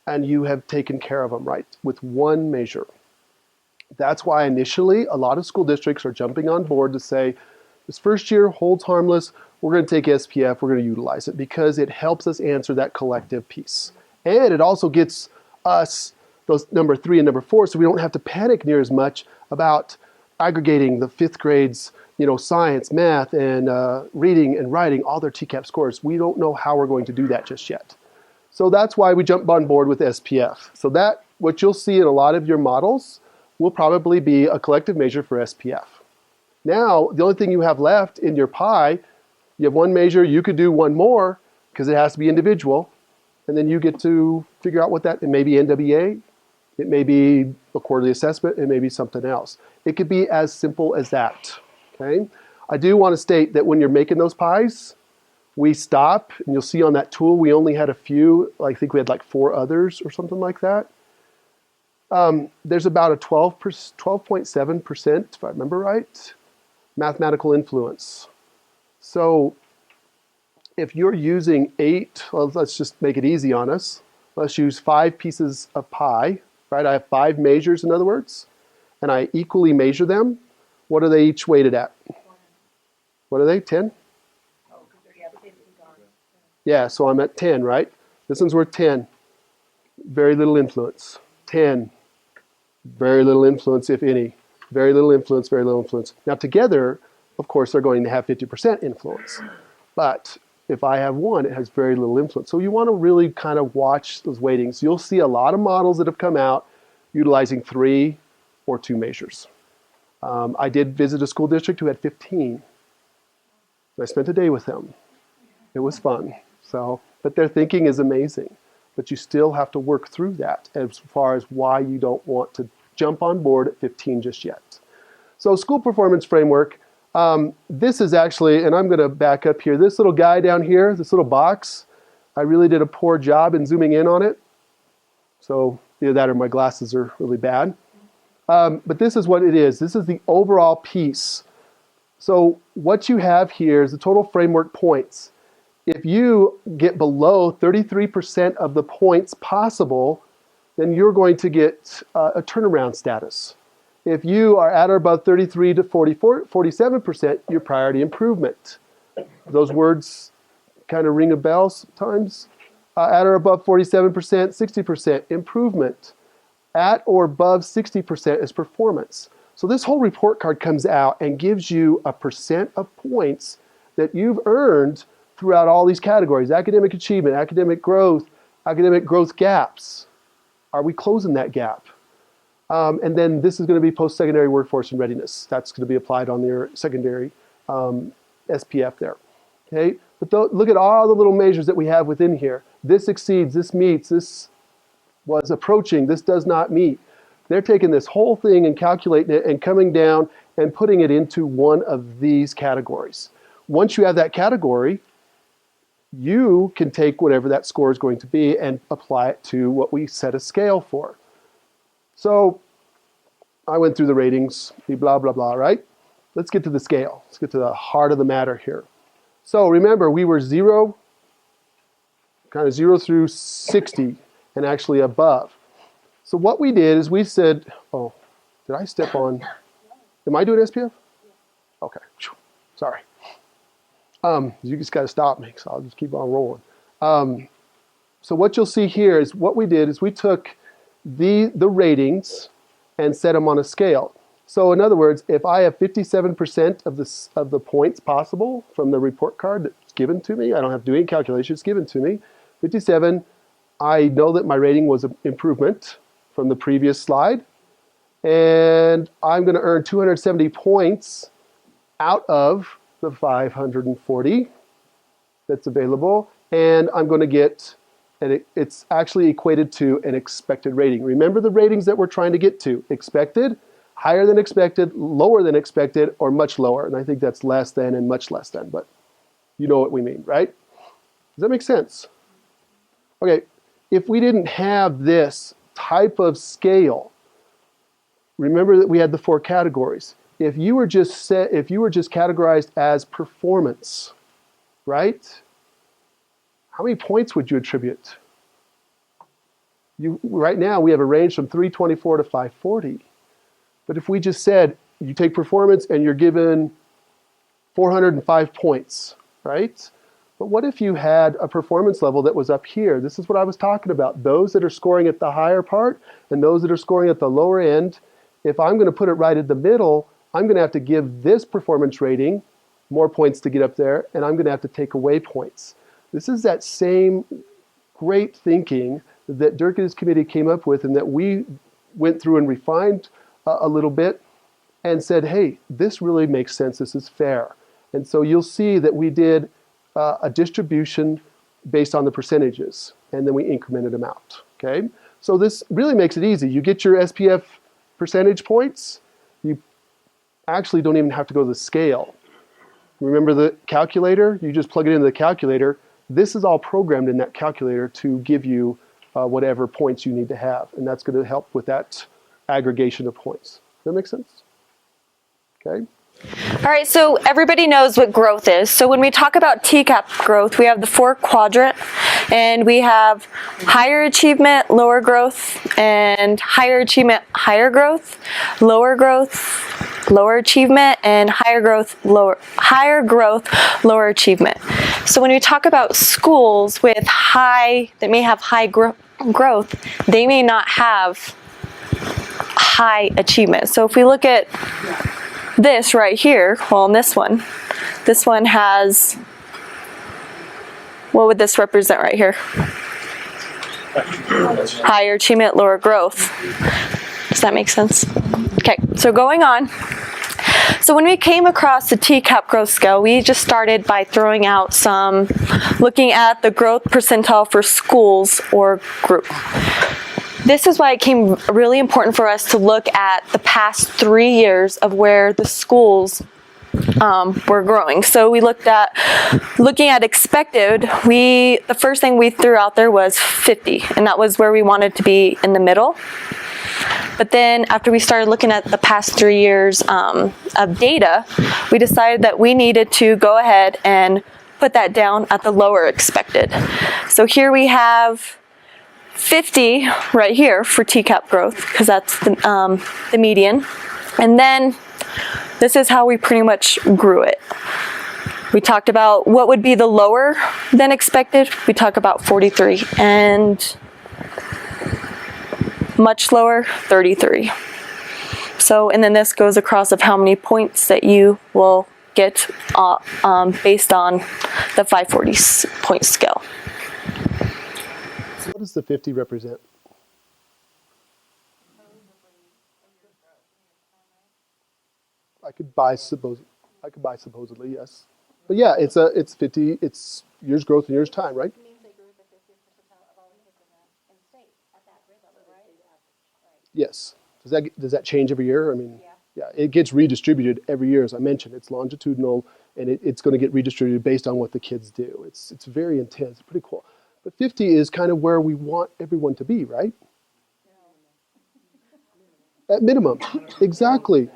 and you have taken care of them, right, with one measure. That's why initially a lot of school districts are jumping on board to say, this first year holds harmless, we're going to take SPF, we're going to utilize it because it helps us answer that collective piece. And it also gets us those number 3 and number 4, so we don't have to panic near as much about aggregating the 5th grades, science, math, and reading and writing, all their TCAP scores. We don't know how we're going to do that just yet. So that's why we jump on board with SPF. So that, what you'll see in a lot of your models, will probably be a collective measure for SPF. Now, the only thing you have left in your pie, you have one measure, you could do one more, because it has to be individual, and then you get to figure out what that, it may be NWA, it may be a quarterly assessment, it may be something else. It could be as simple as that, okay? I do want to state that when you're making those pies, we stop, and you'll see on that tool, we only had a few, I think we had like 4 others or something like that. There's about a 12.7%, if I remember right, mathematical influence. So if you're using 8, well, let's just make it easy on us. Let's use 5 pieces of pie, right? I have 5 measures, in other words, and I equally measure them. What are they each weighted at? What are they, 10? Yeah, so I'm at 10, right? This one's worth 10. Very little influence. 10. Very little influence, if any. Very little influence, very little influence. Now together, of course, they're going to have 50% influence. But if I have 1, it has very little influence. So you want to really kind of watch those weightings. You'll see a lot of models that have come out utilizing 3 or 2 measures. I did visit a school district who had 15. I spent a day with them. It was fun. But their thinking is amazing. But you still have to work through that as far as why you don't want to jump on board at 15 just yet. So school performance framework, this is actually, and I'm going to back up here, this little guy down here, this little box, I really did a poor job in zooming in on it. So either that or my glasses are really bad. But this is what it is. This is the overall piece. So what you have here is the total framework points. If you get below 33% of the points possible, then you're going to get a turnaround status. If you are at or above 33 to 47%, your priority improvement. Those words kind of ring a bell sometimes. At or above 47%, 60% improvement. At or above 60% is performance. So this whole report card comes out and gives you a percent of points that you've earned throughout all these categories: academic achievement, academic growth gaps. Are we closing that gap? And then this is going to be post-secondary workforce and readiness. That's going to be applied on your secondary SPF there. Okay, But look at all the little measures that we have within here. This exceeds, this meets, this was approaching, this does not meet. They're taking this whole thing and calculating it and coming down and putting it into one of these categories. Once you have that category, you can take whatever that score is going to be and apply it to what we set a scale for. So I went through the ratings, blah, blah, blah, right? Let's get to the scale. Let's get to the heart of the matter here. So remember, we were 0, kind of 0 through 60, and actually above. So what we did is we said, oh, did I step on, am I doing SPF? Okay, sorry. You just got to stop me, so I'll just keep on rolling. So what you'll see here is what we did is we took the ratings and set them on a scale. So in other words, if I have 57% of the points possible from the report card that's given to me, I don't have to do any calculations, it's given to me, 57, I know that my rating was an improvement from the previous slide, and I'm going to earn 270 points out of the 540 that's available, and I'm going to get, and it's actually equated to an expected rating. Remember the ratings that we're trying to get to: expected, higher than expected, lower than expected, or much lower. And I think that's less than and much less than, but you know what we mean, right? Does that make sense? Okay, if we didn't have this type of scale, remember that we had the 4 categories. If you were just categorized as performance, right? How many points would you attribute? Right now we have a range from 324 to 540. But if we just said you take performance and you're given 405 points, right? But what if you had a performance level that was up here? This is what I was talking about. Those that are scoring at the higher part and those that are scoring at the lower end. If I'm going to put it right in the middle, I'm going to have to give this performance rating more points to get up there, and I'm going to have to take away points. This is that same great thinking that Dirk and his committee came up with and that we went through and refined a little bit and said, hey, this really makes sense, this is fair. And so you'll see that we did a distribution based on the percentages, and then we incremented them out, okay? So this really makes it easy. You get your SPF percentage points, you actually don't even have to go to the scale. Remember the calculator? You just plug it into the calculator. This is all programmed in that calculator to give you whatever points you need to have, and that's going to help with that aggregation of points. Does that make sense? Okay. All right, so everybody knows what growth is. So when we talk about TCAP growth, we have the 4 quadrant, and we have higher achievement, lower growth, and higher achievement, higher growth, lower achievement, and higher growth, lower achievement. So when we talk about schools with that may have high growth, they may not have high achievement. So if we look at this right here, well, in this one has, what would this represent right here? Higher achievement, lower growth. Does that make sense? Okay, so going on. So when we came across the TCAP growth scale, we just started by throwing out looking at the growth percentile for schools or group. This is why it became really important for us to look at the past 3 years of where the schools were growing. So we looking at expected, the first thing we threw out there was 50, and that was where we wanted to be in the middle. But then after we started looking at the past 3 years of data, we decided that we needed to go ahead and put that down at the lower expected. So here we have 50 right here for TCAP growth, because that's the median. And then this is how we pretty much grew it. We talked about what would be the lower than expected. We talk about 43, and much lower, 33. So, and then this goes across of how many points that you will get based on the 540 point scale. What does the 50 represent? I could buy supposedly, yes. But yeah, it's 50. It's years growth and years time, right? It means they grew the 50th percentile of all the kids in state at that grade level, right? Yes. Does that change every year? I mean, yeah, it gets redistributed every year, as I mentioned. It's longitudinal, and it's going to get redistributed based on what the kids do. It's very intense, pretty cool. But 50 is kind of where we want everyone to be, right? At minimum, exactly.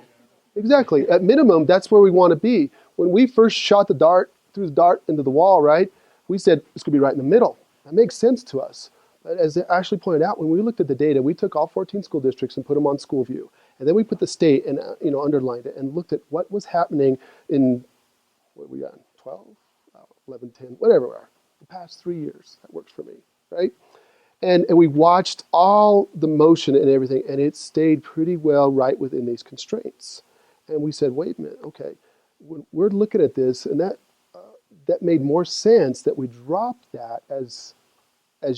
Exactly. At minimum, that's where we want to be. When we first threw the dart into the wall, right, we said it's going to be right in the middle. That makes sense to us. But as Ashley pointed out, when we looked at the data, we took all 14 school districts and put them on school view. And then we put the state and underlined it and looked at what was happening in, what we got, 12, 11, 10, whatever we are, the past 3 years. That works for me, right? And we watched all the motion and everything, and it stayed pretty well right within these constraints. And we said, wait a minute, okay, we're looking at this, and that made more sense that we dropped that as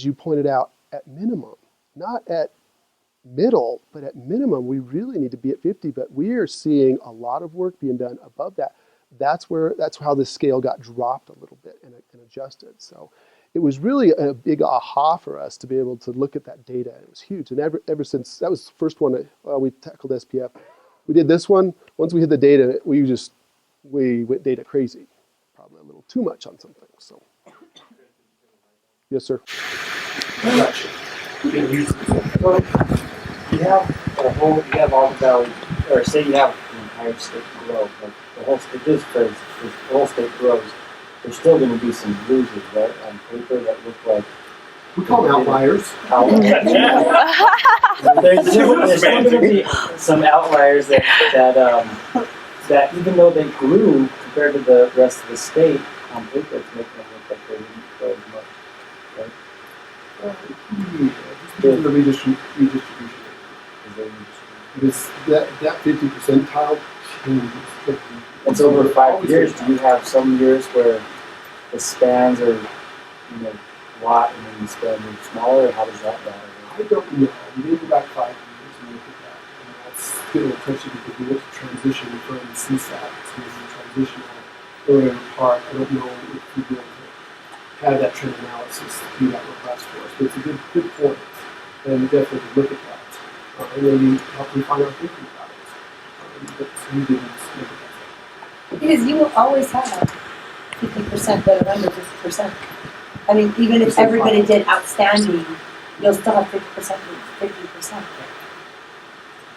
you pointed out, at minimum, not at middle, but at minimum, we really need to be at 50. But we are seeing a lot of work being done above that. That's how the scale got dropped a little bit and adjusted. So it was really a big aha for us to be able to look at that data. It was huge. And ever since, that was the first one that we tackled SPF. We did this one. Once we hit the data, we went data crazy. Probably a little too much on some things. So, yes, sir. You have all the valleys, or say you have the entire state grow, like the whole state, the whole state grows, there's still going to be some losers, right, on paper that look like. We call them outliers. There's still going to be some outliers that even though they grew compared to the rest of the state, on paper it's making them look like they didn't grow as much, right? The redistribution. Because that 50 percentile changes. It's over 5 years. Do you have some years where the spans are, a lot, and then the spans are smaller? Or how does that matter? I don't know. We did go back 5 years and look at that. And that's getting attention because we looked at transition from CSAT to the transitional earlier part. I don't know if we'd be able to have that trend analysis to do that request for us. But it's a good point. And we definitely look at that. And maybe help refine our thinking about it. But we didn't look at that. Because you will always have 50% that are under 50%. I mean, even if everybody did outstanding, you'll still have 50%.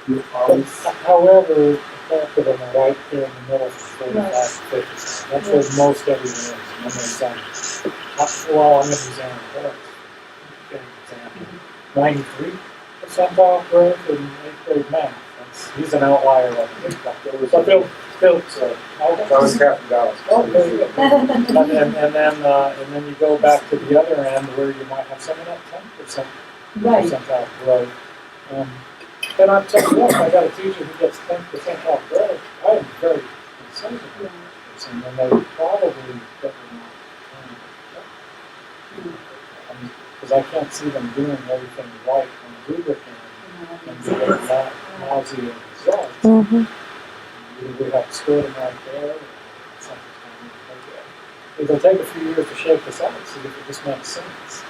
You'll always. However, the fact of the right there in the middle is 45 to 50%. That's where most everything is. I'm going to say, well, I'm going to use Aaron Burks. Give an example. 93 percentile growth in 8th grade math. He's an outlier. But they'll so. And then you go back to the other end where you might have someone at 10% percentile growth. And I'm telling you what, I got a teacher who gets 10% off growth. I am very concerned about this, and then they would probably get me because I can't see them doing everything right on the rubric and getting that lousy results. Mm-hmm. We have to score them right there. It'll take a few years to shake this out, see if it just makes sense.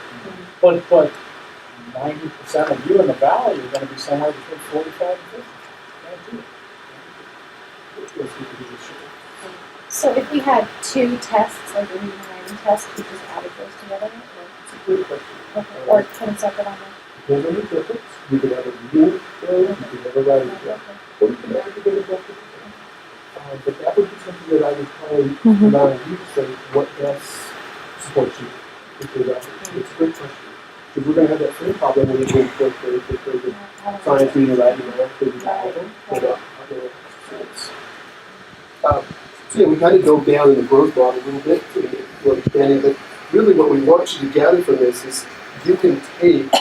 But 90% of you in the valley are going to be somewhere between 45 and 50. So if we had two tests, like a reading and writing test, we just added those together? Good question. Okay. Or put them separate on Depends on the difference. You could have a reading grade, you could have a writing grade, or you can aggregate it both. But that would be something that I would probably allow you to say what best supports you. Because it's a great question. Because we're going to have that same problem when you go to 4th grade, 5th grade, with science, reading, writing, math, they do all of them. So yeah, we kind of go down in the growth model a little bit to understanding that really what we want you to gather from this is you can take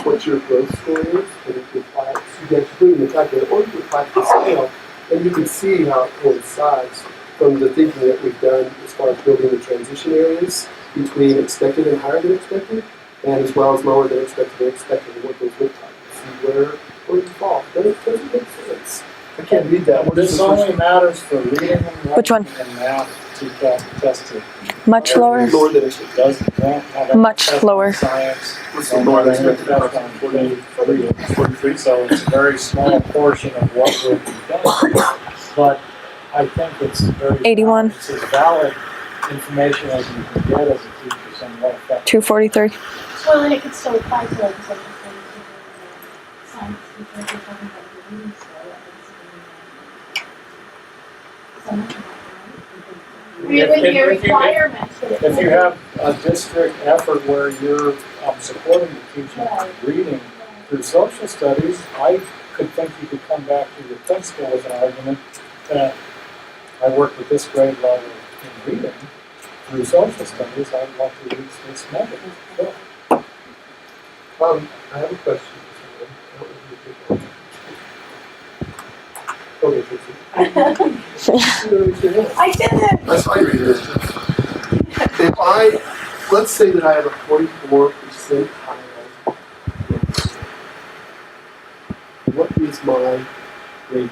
what your growth score is and you can apply it. You can put it in the calculator or you can apply it to the scale and you can see how it coincides from the thinking that we've done as far as building the transition areas between expected and higher than expected and as well as lower than expected and what those look like. See where you fall. Does it make sense? I can't read that. What is This the only first? matters for reading and Which one? writing and math TCAP tested. Much lower? Lower than it It doesn't have a Much test lower. on science. What's the lower than expected? Test on 43. So it's a very small portion of what will be done. But I think it's very 81. It's as valid information as you can get as a teacher, somewhat effective. 243. Well, and it could still apply to like social studies or science, because you're talking about the reading skill, If- with your if you- requirements. If you have a district effort where you're supporting the teaching of reading through social studies, I could think you could come back to the principal with an argument that I work with this grade level in reading through social studies, I'd like to reach this level. Sure. I have a question. Okay, Trixie. I didn't. That's why I read this. If let's say that I have a 44% high, what is my rating?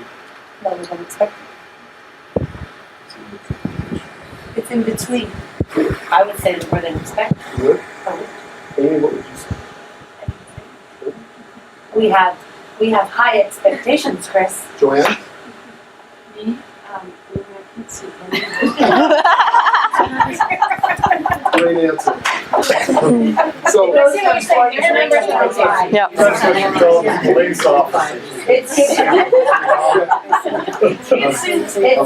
Lower than expected. It's in between. I would say lower than expected. Good? Amy, what would you say? We have high expectations, Chris. Joanne? Me? Great answer. So, It goes from 4 to 25. Yep. Police officers. It's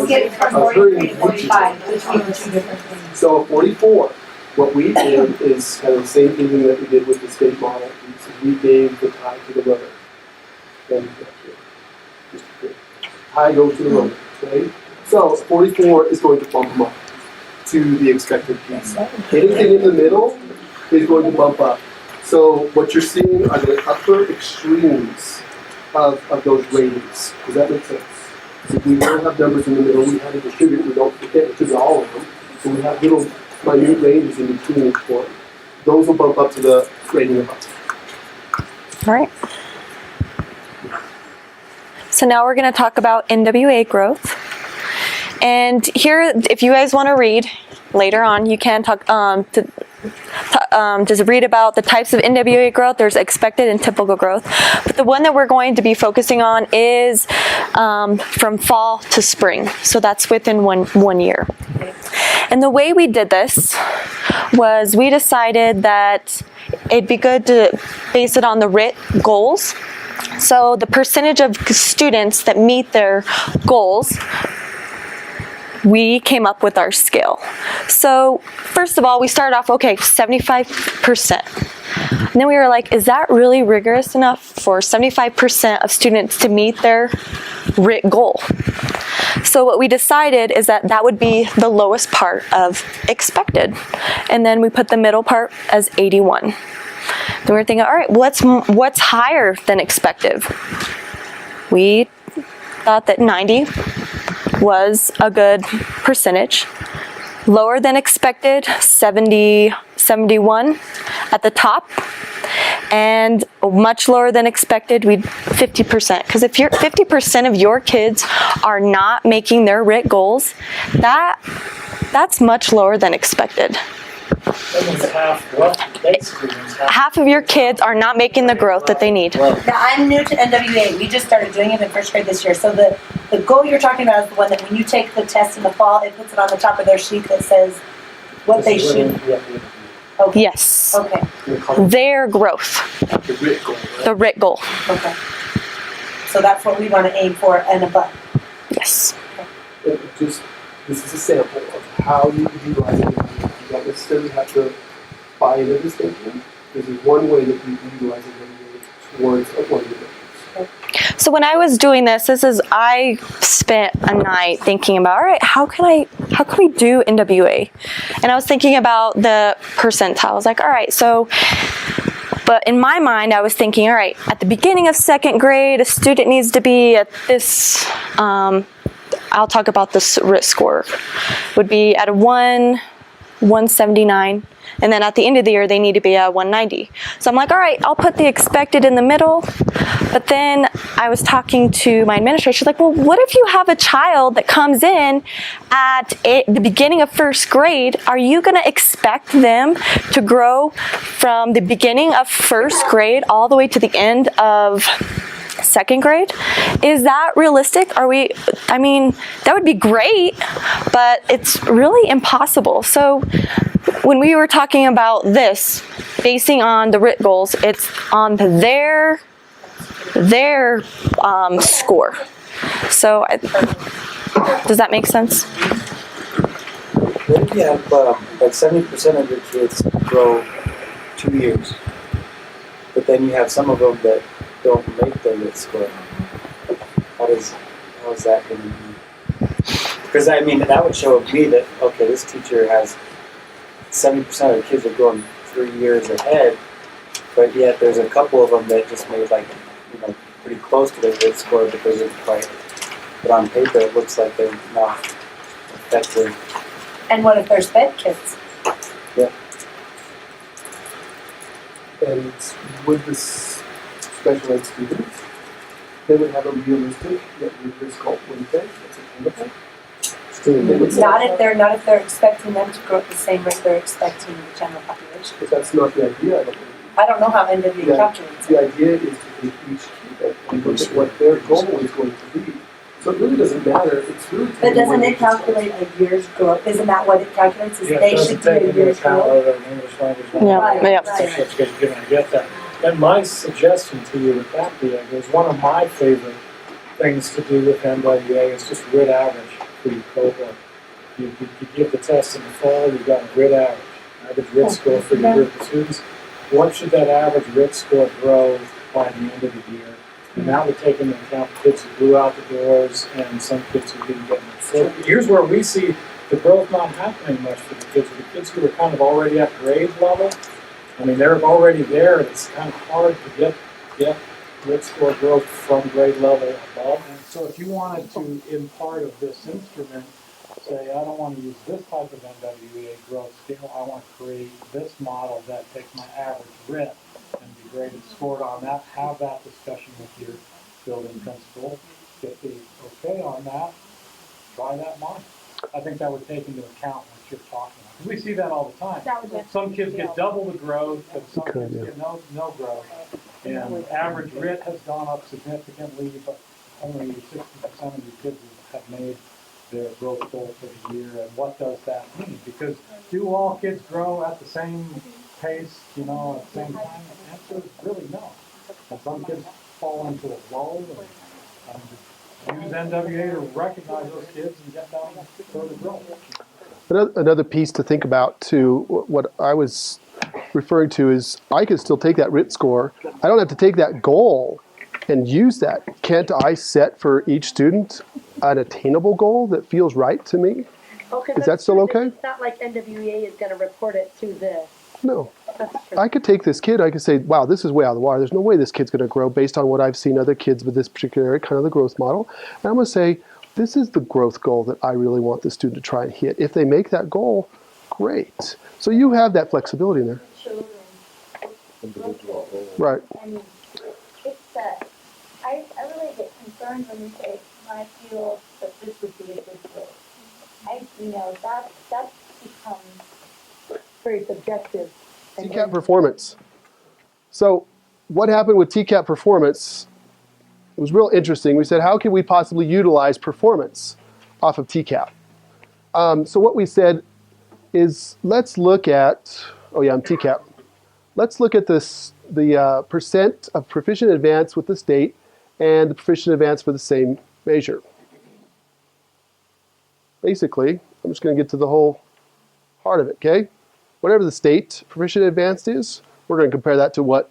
getting from 43 to 45 between the two different things. so 44, what we did is kind of the same thing that we did with the state model. We gave the tie to the runner. Then just tie goes to the runner, okay? So 44 is going to bump them up to the expected piece. Anything in the middle is going to bump up. So what you're seeing are the upper extremes of those ratings. Does that make sense? So if we don't have numbers in the middle, we have to distribute. We can't distribute all of them. So we have little minute ranges in between each one. Those will bump up to the rating above. All right. So now we're going to talk about NWA growth. And here, if you guys want to read later on, you can talk just read about the types of NWA growth. There's expected and typical growth. But the one that we're going to be focusing on is from fall to spring. So that's within one year. And the way we did this was we decided that it'd be good to base it on the RIT goals. So the percentage of students that meet their goals, we came up with our scale. So first of all, we started off, okay, 75%. And then we were like, is that really rigorous enough for 75% of students to meet their RIT goal? So what we decided is that that would be the lowest part of expected. And then we put the middle part as 81. Then we were thinking, all right, what's higher than expected? We thought that 90 was a good percentage. Lower than expected, 70, 71 at the top. And much lower than expected, 50%. Because if 50% of your kids are not making their RIT goals, that's much lower than expected. That means half, what? Basically means half. Half of your kids are not making the growth that they need. Now, I'm new to NWA. We just started doing it in first grade this year. So the goal you're talking about is the one that when you take the test in the fall, it puts it on the top of their sheet that says what they should. Okay. Yes. Okay. Their growth. The RIT goal, right? The RIT goal. Okay. So that's what we want to aim for and above. Yes. This is a sample of how you can utilize it. You don't necessarily have to buy into this thinking. This is one way that you can utilize it towards a one of the measures. So when I was doing this I spent a night thinking about, all right, how can we do NWA? And I was thinking about the percentile. I was like, all right, so, but in my mind, I was thinking, all right, at the beginning of second grade, a student needs to be at this, I'll talk about this RIT score, would be at a 179. And then at the end of the year, they need to be at 190. So I'm like, all right, I'll put the expected in the middle. But then I was talking to my administrator. She's like, well, what if you have a child that comes in at the beginning of first grade? Are you going to expect them to grow from the beginning of first grade all the way to the end of second grade? Is that realistic? I mean, that would be great, but it's really impossible. So when we were talking about this, basing on the RIT goals, it's on their score. So does that make sense? What if you have like 70% of your kids grow 2 years, but then you have some of them that don't make the RIT score? How is that going to be? Because I mean, that would show me that, okay, this teacher has 70% of the kids are going 3 years ahead, but yet there's a couple of them that just made like, pretty close to their RIT score, but they didn't quite. But on paper, it looks like they're not effective. And what if they're SPED kids? Yeah. And with this special ed students, they would have a realistic yet rigorous goal, wouldn't they? That's attainable. Not if they're expecting them to grow at the same rate they're expecting the general population. But that's not the idea, I don't believe. I don't know how NWA calculates The it. idea is to take each kid and look at what their goal is going to be. So it really doesn't matter. It's really. But doesn't it calculate a year's growth? Isn't that what it calculates? Is they should do a year's growth? English language. Yeah. Right, Yeah. right. That's good, you're gonna get that. And my suggestion to you with that being is one of my favorite things to do with NWA is just RIT average for your cohort. You give the test in the fall, you've got a RIT average RIT score for your group of students. What should that average RIT score grow by the end of the year? And that would take into account the kids who blew out the doors and some kids who didn't get much. So here's where we see the growth not happening much for the kids who are kind of already at grade level. I mean, they're already there. It's kind of hard to get RIT score growth from grade level above. And so if you wanted to, in part of this instrument, say, I don't want to use this type of NWEA growth scale, I want to create this model that takes my average RIT and be graded, scored on that, have that discussion with your building principal, get the okay on that, try that model. I think that would take into account what you're talking about. Because we see that all the time. Some kids get double the growth, and some kids get no growth. And average RIT has gone up significantly, but only 60% of your kids have made their growth goal for the year. And what does that mean? Because do all kids grow at the same pace, at the same time? The answer is really no. And some kids fall into a lull, and use NWA to recognize those kids and get them further growth. Another piece to think about too, what I was referring to is I can still take that RIT score. I don't have to take that goal and use that. Can't I set for each student an attainable goal that feels right to me? Okay, Is that still okay? It's not like NWEA is going to report it to this. No. I could take this kid, I could say, wow, this is way out of the water. There's no way this kid's going to grow based on what I've seen other kids with this particular kind of the growth model. And I'm going to say, this is the growth goal that I really want the student to try and hit. If they make that goal, great. So you have that flexibility in there. Right. And it's I really get concerned when you say, I feel that this would be a good growth. That becomes Very subjective. TCAP performance. So what happened with TCAP performance? It was real interesting. We said, how can we possibly utilize performance off of TCAP? So what we said is, let's look at, TCAP. Let's look at the percent of proficient advanced with the state and the proficient advanced for the same measure. Basically, I'm just going to get to the whole heart of it, okay? Whatever the state proficient advanced is, we're going to compare that to what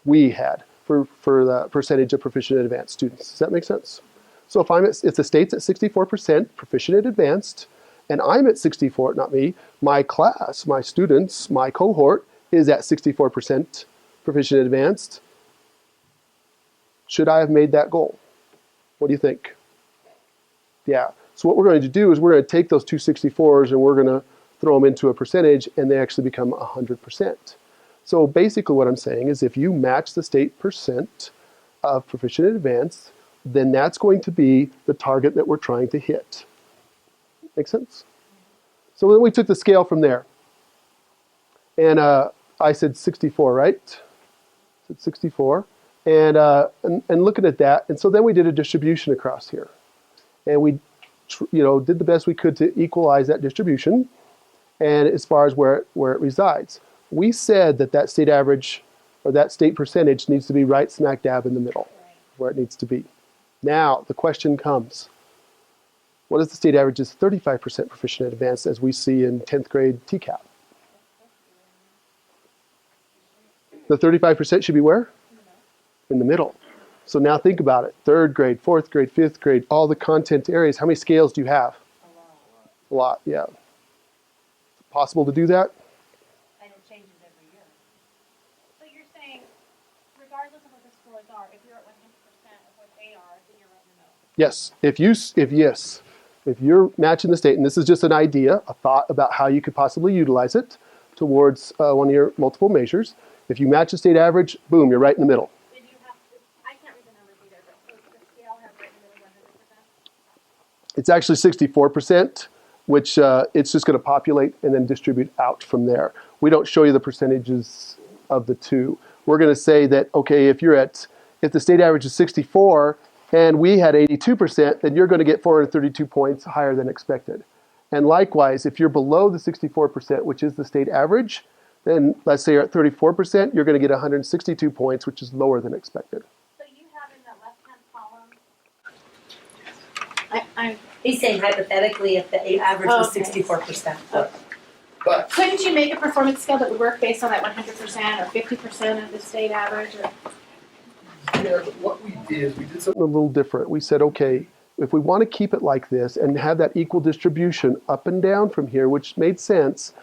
we had for the percentage of proficient and advanced students. Does that make sense? So if the state's at 64% proficient and advanced, and I'm at 64, not me, my class, my students, my cohort is at 64% proficient and advanced, should I have made that goal? What do you think? Yeah. So what we're going to do is we're going to take those two 64s and we're going to throw them into a percentage, and they actually become 100%. So basically what I'm saying is if you match the state percent of proficient and advanced, then that's going to be the target that we're trying to hit. Make sense? So then we took the scale from there. And I said 64, right? I said 64. And looking at that, and so then we did a distribution across here. And we did the best we could to equalize that distribution, and as far as where it resides. We said that state average, or that state percentage, needs to be right smack dab in the middle, where it needs to be. Now, the question comes, what if the state average is 35% proficient and advanced, as we see in 10th grade TCAP? The 35% should be where? In the middle. So now think about it. 3rd grade, 4th grade, 5th grade, all the content areas. How many scales do you have? A lot, yeah. Possible to do that? And it changes every year. So you're saying, regardless of what the scores are, if you're at 100% of what they are, then you're right in the middle. Yes. If you're matching the state, and this is just an idea, a thought about how you could possibly utilize it towards one of your multiple measures. If you match the state average, boom, you're right in the middle. Then you have to, I can't read the numbers either, but so the scale has right in the middle 100%? It's actually 64%, which it's just going to populate and then distribute out from there. We don't show you the percentages of the two. We're going to say that, okay, if the state average is 64 and we had 82%, then you're going to get 432 points higher than expected. And likewise, if you're below the 64%, which is the state average, then let's say you're at 34%, you're going to get 162 points, which is lower than expected. So you have in the left-hand column. He's saying hypothetically if the average was 64%. But couldn't you make a performance scale that would work based on that 100% or 50% of the state average? Yeah, but what we did is we did something a little different. We said, okay, if we want to keep it like this and have that equal distribution up and down from here, which made sense,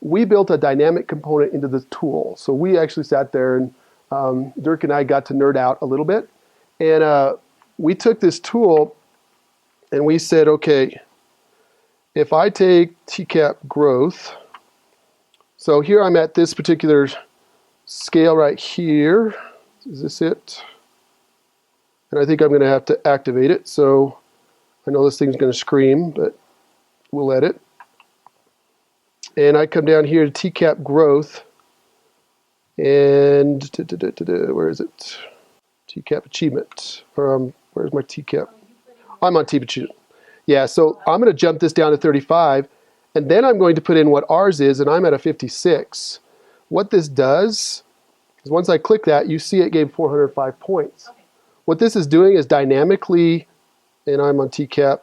we built a dynamic component into the tool. So we actually sat there and Dirk and I got to nerd out a little bit. And we took this tool and we said, okay, if I take TCAP growth, so here I'm at this particular scale right here. Is this it? And I think I'm going to have to activate it. So I know this thing's going to scream, but we'll let it. And I come down here to TCAP growth. And where is it? TCAP achievement. Where's my TCAP? I'm on TCAP achievement. Yeah, so I'm going to jump this down to 35. And then I'm going to put in what ours is, and I'm at a 56. What this does is once I click that, you see it gave 405 points. Okay. What this is doing is dynamically, and I'm on TCAP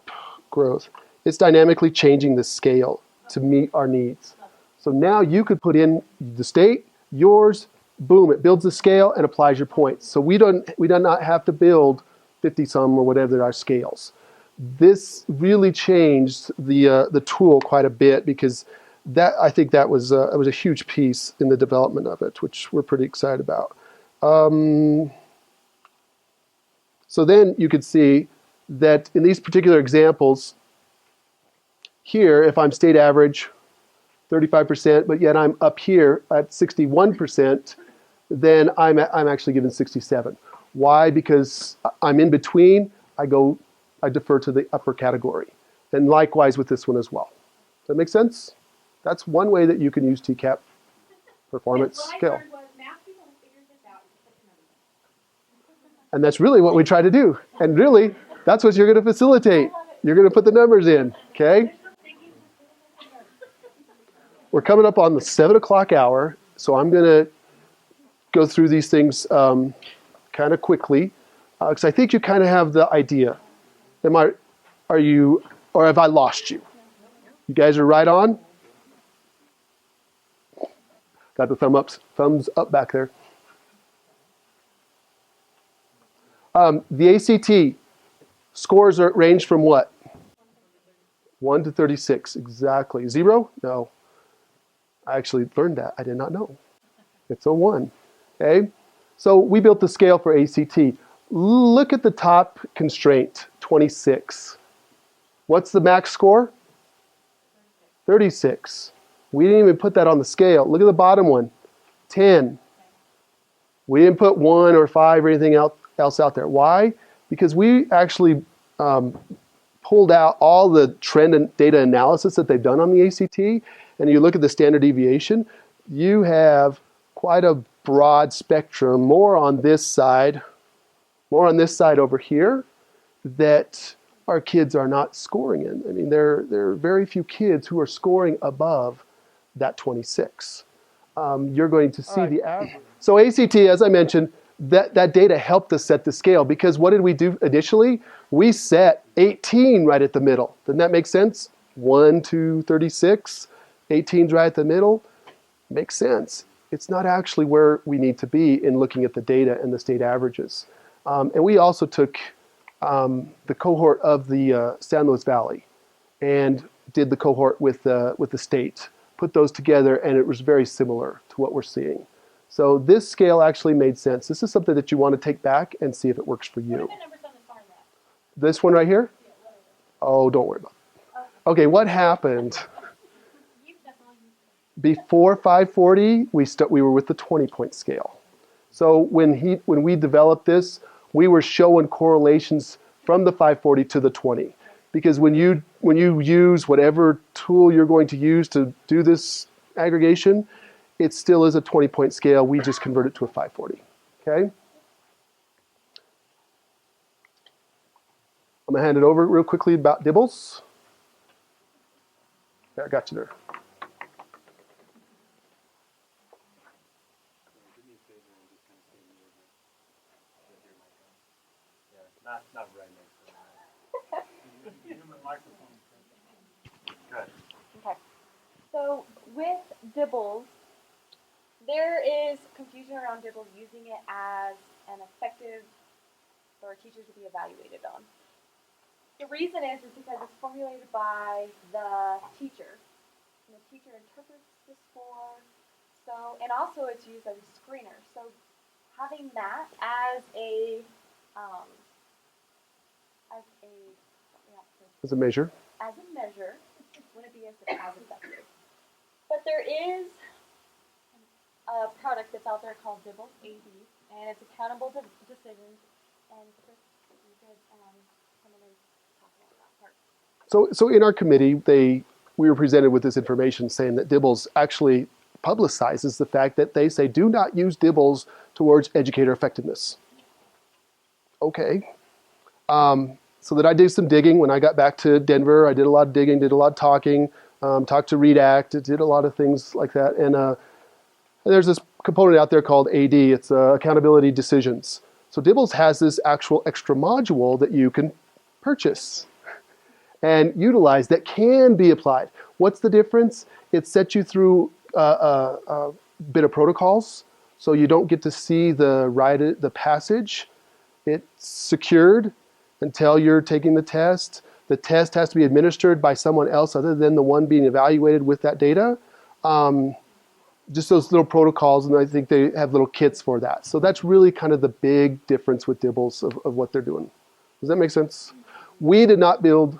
growth, it's dynamically changing the scale to meet our needs. So now you could put in the state, yours, boom, it builds the scale and applies your points. So we do not have to build 50-some or whatever our scales. This really changed the tool quite a bit because I think that was a huge piece in the development of it, which we're pretty excited about. So then you could see that in these particular examples, here, if I'm state average, 35%, but yet I'm up here at 61%, then I'm actually given 67. Why? Because I'm in between. I defer to the upper category. And likewise with this one as well. Does that make sense? That's one way that you can use TCAP performance scale. And that's really what we try to do. And really, that's what you're going to facilitate. You're going to put the numbers in, okay? We're coming up on the 7 o'clock hour, so I'm going to go through these things kind of quickly, because I think you kind of have the idea. Are you, or have I lost you? You guys are right on? Got the thumbs up back there. The ACT scores range from what? 1 to 36, exactly. 0? No. I actually learned that. I did not know. It's a 1. Okay? So we built the scale for ACT. Look at the top constraint, 26. What's the max score? 36. We didn't even put that on the scale. Look at the bottom one, 10. We didn't put 1 or 5 or anything else out there. Why? Because we actually pulled out all the trend and data analysis that they've done on the ACT, and you look at the standard deviation, you have quite a broad spectrum, more on this side over here, that our kids are not scoring in. I mean, there are very few kids who are scoring above that 26. You're going to see the average. So ACT, as I mentioned, that data helped us set the scale, because what did we do initially? We set 18 right at the middle. Doesn't that make sense? 1 to 36, 18's right at the middle. Makes sense. It's not actually where we need to be in looking at the data and the state averages. And we also took the cohort of the San Luis Valley and did the cohort with the state, put those together, and it was very similar to what we're seeing. So this scale actually made sense. This is something that you want to take back and see if it works for you. What are the numbers on the far left? This one right here? Oh, don't worry about it. Okay, what happened? Before 540, we were with the 20-point scale. So when we developed this, we were showing correlations from the 540 to the 20. Because when you use whatever tool you're going to use to do this aggregation, it still is a 20-point scale. We just convert it to a 540. Okay? I'm going to hand it over real quickly about dibbles. Yeah, I got you there. Not right now. Okay. So with dibbles, there is confusion around dibbles using it as an effective for teachers to be evaluated on. The reason is because it's formulated by the teacher. And the teacher interprets the score. So, and also it's used as a screener. So having that as a measure. As a measure, wouldn't be as effective. But there is a product that's out there called Dibbles AD, and it's accountable to decisions. And Chris, you guys, come in and talk about that part. So in our committee, we were presented with this information saying that Dibbles actually publicizes the fact that they say do not use Dibbles towards educator effectiveness. Okay. So that I did some digging when I got back to Denver. I did a lot of digging, did a lot of talking, talked to REDACT, did a lot of things like that. And there's this component out there called AD. It's accountability decisions. So Dibbles has this actual extra module that you can purchase and utilize that can be applied. What's the difference? It sets you through a bit of protocols, so you don't get to see the passage. It's secured until you're taking the test. The test has to be administered by someone else other than the one being evaluated with that data. Just those little protocols, and I think they have little kits for that. So that's really kind of the big difference with Dibbles of what they're doing. Does that make sense? We did not build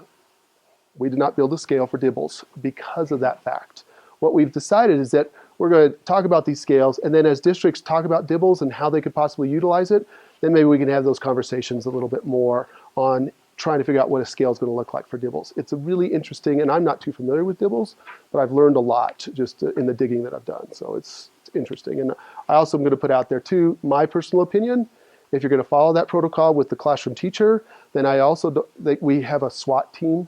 a scale for Dibbles because of that fact. What we've decided is that we're going to talk about these scales, and then as districts talk about Dibbles and how they could possibly utilize it, then maybe we can have those conversations a little bit more on trying to figure out what a scale is going to look like for Dibbles. It's a really interesting, and I'm not too familiar with Dibbles, but I've learned a lot just in the digging that I've done. So it's interesting. And I also am going to put out there too, my personal opinion. If you're going to follow that protocol with the classroom teacher, then we have a SWAT team.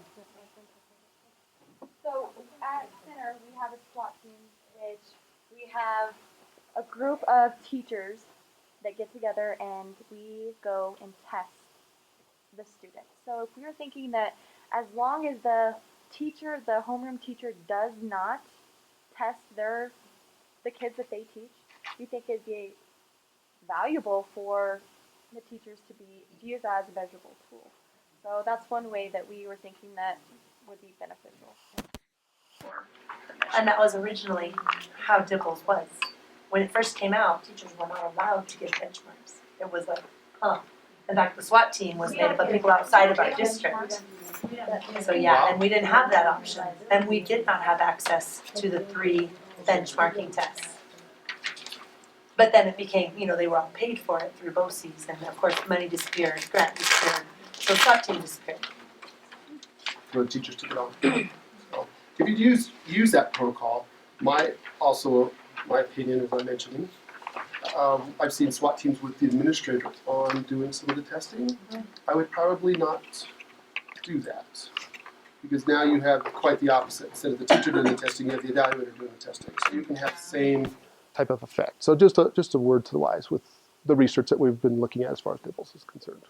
So at Center, we have a SWAT team, which we have a group of teachers that get together and we go and test the students. So if we're thinking that as long as the homeroom teacher does not test the kids that they teach, we think it'd be valuable for the teachers to be used as a measurable tool. So that's one way that we were thinking that would be beneficial. And that was originally how Dibbles was. When it first came out, teachers were not allowed to give benchmarks. It was like, In fact, the SWAT team was made up of people outside of our district. So yeah, and we didn't have that option. And we did not have access to the 3 benchmarking tests. But then it became, they were all paid for it through BOCES, and of course, money disappeared, grant disappeared, so SWAT team disappeared. The teachers took it on. So if you use that protocol, my opinion, as I mentioned, I've seen SWAT teams with the administrator on doing some of the testing. I would probably not do that, because now you have quite the opposite. Instead of the teacher doing the testing, you have the evaluator doing the testing. So you can have the same type of effect. So just a word to the wise with the research that we've been looking at as far as DIBELS is concerned.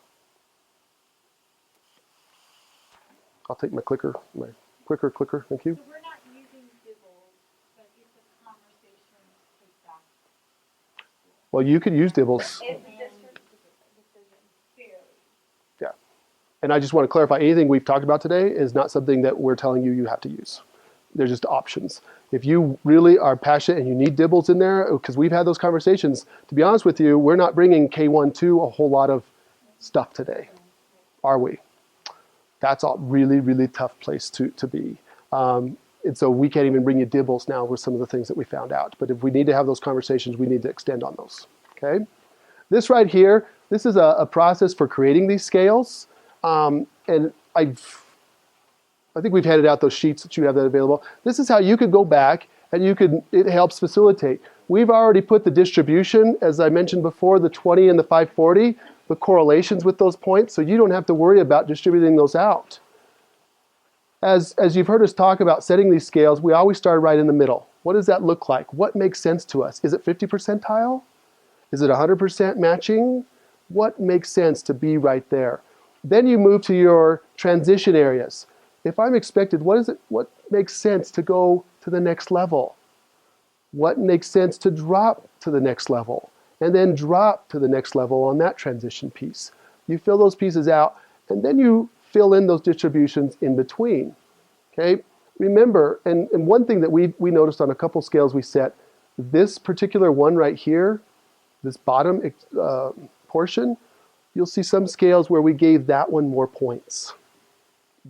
I'll take my clicker, my quicker clicker, thank you. So we're not using DIBELS, but it's a conversation to take back. Well, you could use DIBELS. If the district decision fairly. Yeah. And I just want to clarify, anything we've talked about today is not something that we're telling you have to use. They're just options. If you really are passionate and you need DIBELS in there, because we've had those conversations, to be honest with you, we're not bringing K1 to a whole lot of stuff today, are we? That's a really, really tough place to be. And so we can't even bring you DIBELS now with some of the things that we found out. But if we need to have those conversations, we need to extend on those, okay? This right here, this is a process for creating these scales. And I think we've handed out those sheets that you have that available. This is how you could go back and it helps facilitate. We've already put the distribution, as I mentioned before, the 20 and the 540, the correlations with those points, so you don't have to worry about distributing those out. As you've heard us talk about setting these scales, we always start right in the middle. What does that look like? What makes sense to us? Is it 50 percentile? Is it 100% matching? What makes sense to be right there? Then you move to your transition areas. If I'm expected, what makes sense to go to the next level? What makes sense to drop to the next level? And then drop to the next level on that transition piece. You fill those pieces out, and then you fill in those distributions in between. Okay? Remember, and one thing that we noticed on a couple scales we set, this particular one right here, this bottom portion, you'll see some scales where we gave that one more points.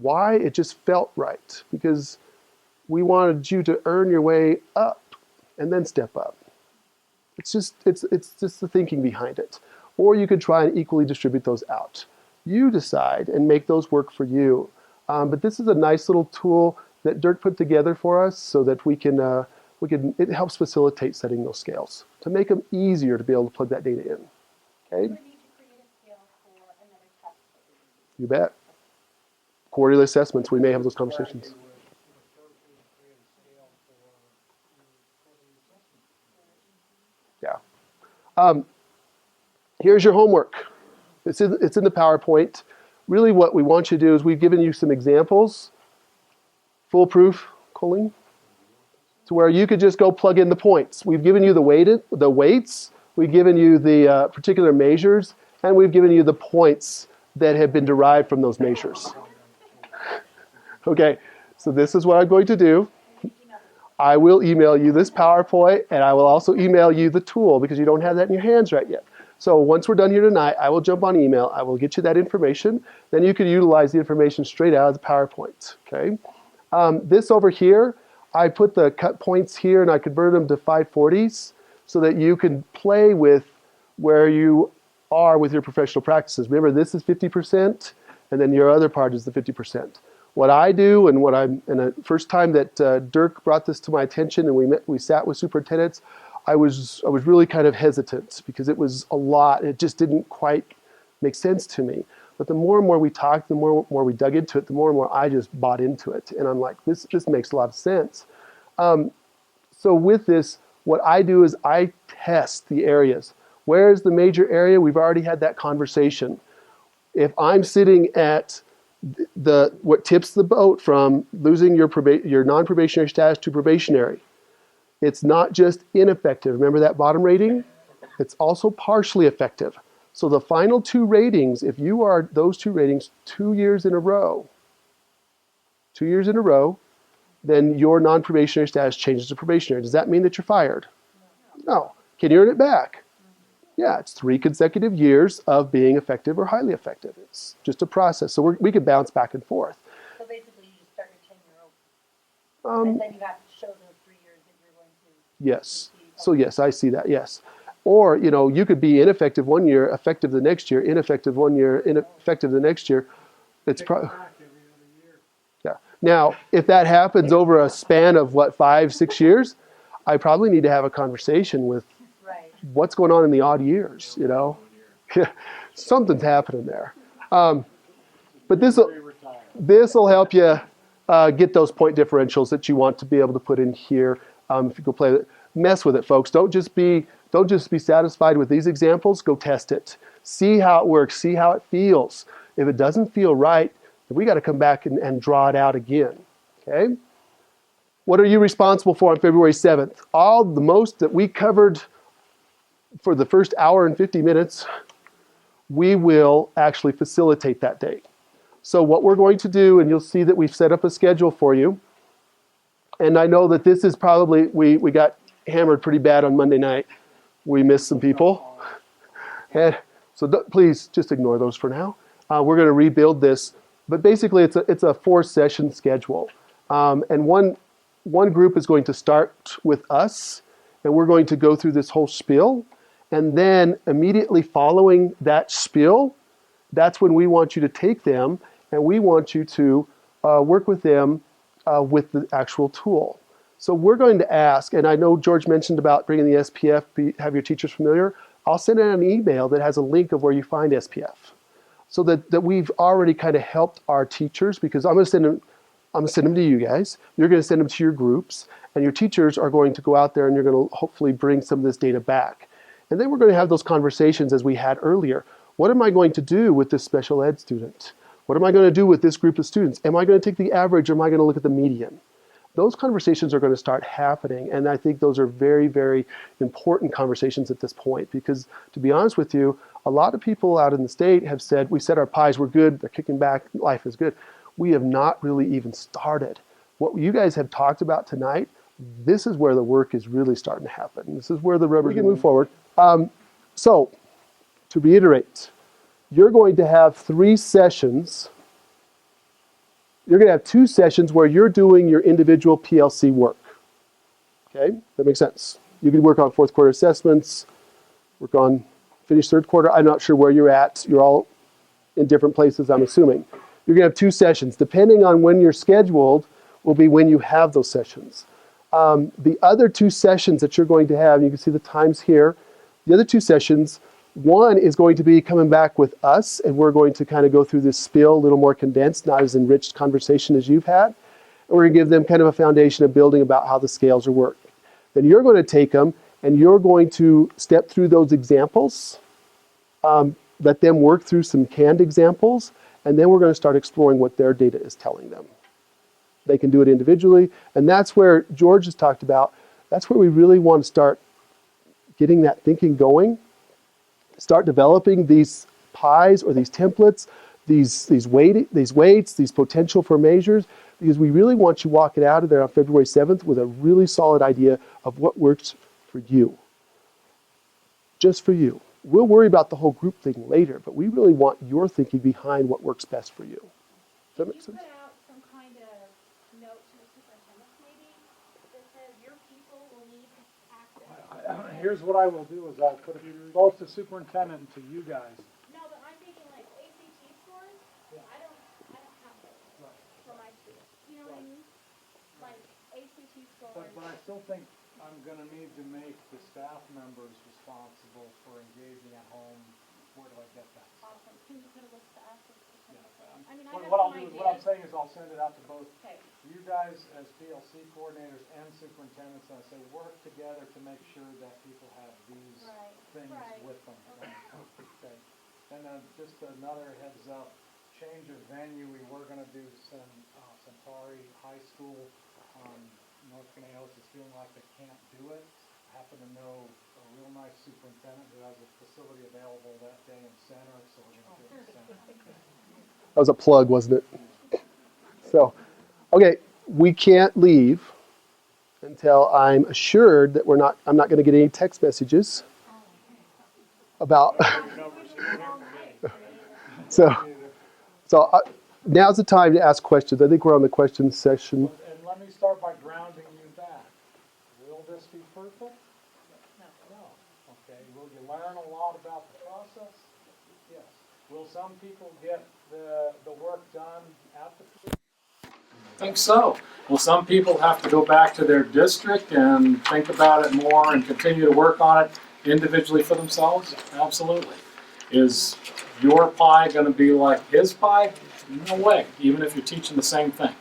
Why? It just felt right, because we wanted you to earn your way up and then step up. It's just the thinking behind it. Or you could try and equally distribute those out. You decide and make those work for you. But this is a nice little tool that Dirk put together for us so that it helps facilitate setting those scales to make them easier to be able to plug that data in. Okay? You bet. Quarterly assessments, we may have those conversations. Yeah. Here's your homework. It's in the PowerPoint. Really what we want you to do is we've given you some examples, foolproof, Colleen, to where you could just go plug in the points. We've given you the weights, we've given you the particular measures, and we've given you the points that have been derived from those measures. Okay, so this is what I'm going to do. I will email you this PowerPoint, and I will also email you the tool because you don't have that in your hands right yet. So once we're done here tonight, I will jump on email. I will get you that information. Then you can utilize the information straight out of the PowerPoint. Okay. This over here, I put the cut points here, and I convert them to 540s so that you can play with where you are with your professional practices. Remember, this is 50%, and then your other part is the 50%. What I do, and the first time that Dirk brought this to my attention, and we sat with superintendents, I was really kind of hesitant because it was a lot. It just didn't quite make sense to me. But the more and more we talked, the more we dug into it, the more and more I just bought into it, and I'm like, this makes a lot of sense. So with this, what I do is I test the areas. Where is the major area? We've already had that conversation. If I'm sitting at what tips the boat from losing your non-probationary status to probationary, it's not just ineffective. Remember that bottom rating? It's also partially effective. So the final 2 ratings, if you are those 2 ratings 2 years in a row, then your non-probationary status changes to probationary. Does that mean that you're fired? No. Can you earn it back? Yeah, it's 3 consecutive years of being effective or highly effective. It's just a process. So we could bounce back and forth. So basically, you just start your tenure over. And then you have to show those 3 years that you're going to. Yes. So yes, I see that, yes. Or, you could be ineffective one year, effective the next year, ineffective one year, ineffective the next year. It's probably, yeah. Now, if that happens over a span of 5, 6 years, I probably need to have a conversation with what's going on in the odd years, Something's happening there. But this will help you get those point differentials that you want to be able to put in here. If you go play it, mess with it, folks. Don't just be satisfied with these examples. Go test it. See how it works. See how it feels. If it doesn't feel right, then we got to come back and draw it out again. Okay? What are you responsible for on February 7th? All the most that we covered for the first hour and 50 minutes, we will actually facilitate that day. So what we're going to do, and you'll see that we've set up a schedule for you. And I know that this is probably, we got hammered pretty bad on Monday night. We missed some people. And so please just ignore those for now. We're going to rebuild this. But basically, it's a 4-session schedule. And one group is going to start with us, and we're going to go through this whole spiel. And then immediately following that spiel, that's when we want you to take them, and we want you to work with them with the actual tool. So we're going to ask, and I know George mentioned about bringing the SPF, have your teachers familiar. I'll send out an email that has a link of where you find SPF, so that we've already kind of helped our teachers, because I'm going to send them to you guys. You're going to send them to your groups, and your teachers are going to go out there and you're going to hopefully bring some of this data back. And then we're going to have those conversations as we had earlier. What am I going to do with this special ed student? What am I going to do with this group of students? Am I going to take the average, or am I going to look at the median? Those conversations are going to start happening, and I think those are very, very important conversations at this point, because to be honest with you, a lot of people out in the state have said, we set our pies, we're good, they're kicking back, life is good. We have not really even started. What you guys have talked about tonight, this is where the work is really starting to happen. This is where the rubber can move forward. So, to reiterate, you're going to have 3 sessions. You're going to have 2 sessions where you're doing your individual PLC work. Okay, that makes sense. You can work on 4th quarter assessments, work on finished 3rd quarter. I'm not sure where you're at. You're all in different places, I'm assuming. You're going to have 2 sessions. Depending on when you're scheduled will be when you have those sessions. The other 2 sessions that you're going to have, you can see the times here. The other 2 sessions, one is going to be coming back with us, and we're going to kind of go through this spiel a little more condensed, not as enriched conversation as you've had. And we're going to give them kind of a foundation of building about how the scales are worked. Then you're going to take them, and you're going to step through those examples, let them work through some canned examples, and then we're going to start exploring what their data is telling them. They can do it individually, and that's where George has talked about, that's where we really want to start getting that thinking going. Start developing these pies or these templates, these weights, these potential for measures, because we really want you walking out of there on February 7th with a really solid idea of what works for you. Just for you. We'll worry about the whole group thing later, but we really want your thinking behind what works best for you. Does that make sense? Put out some kind of note to the superintendent maybe that says your people will need access. Here's what I will do is I'll put it both to superintendent and to you guys. No, but I'm thinking like ACT scores. Yeah. I don't have those for my students. You know what I mean? Like ACT scores. But I still think I'm going to need to make the staff members responsible for engaging at home. Where do I get that? Awesome. Can you put a list to us? Yeah. I mean, What I'm saying is I'll send it out to both you guys as PLC coordinators and superintendents, and I say work together to make sure that people have these things with them. Okay. And just another heads up, change of venue. We were going to do Centauri High School. North Canales is feeling like they can't do it. I happen to know a real nice superintendent who has a facility available that day in Center, so we're going to do it in Center. That was a plug, wasn't it? So, okay, we can't leave until I'm assured that I'm not going to get any text messages about. So now's the time to ask questions. I think we're on the questions session. And let me start by grounding you back. Will this be perfect? No. Okay. Will you learn a lot about the process? Yes. Will some people get the work done at the I think so. Will some people have to go back to their district and think about it more and continue to work on it individually for themselves? Absolutely. Is your pie going to be like his pie? No way, even if you're teaching the same thing.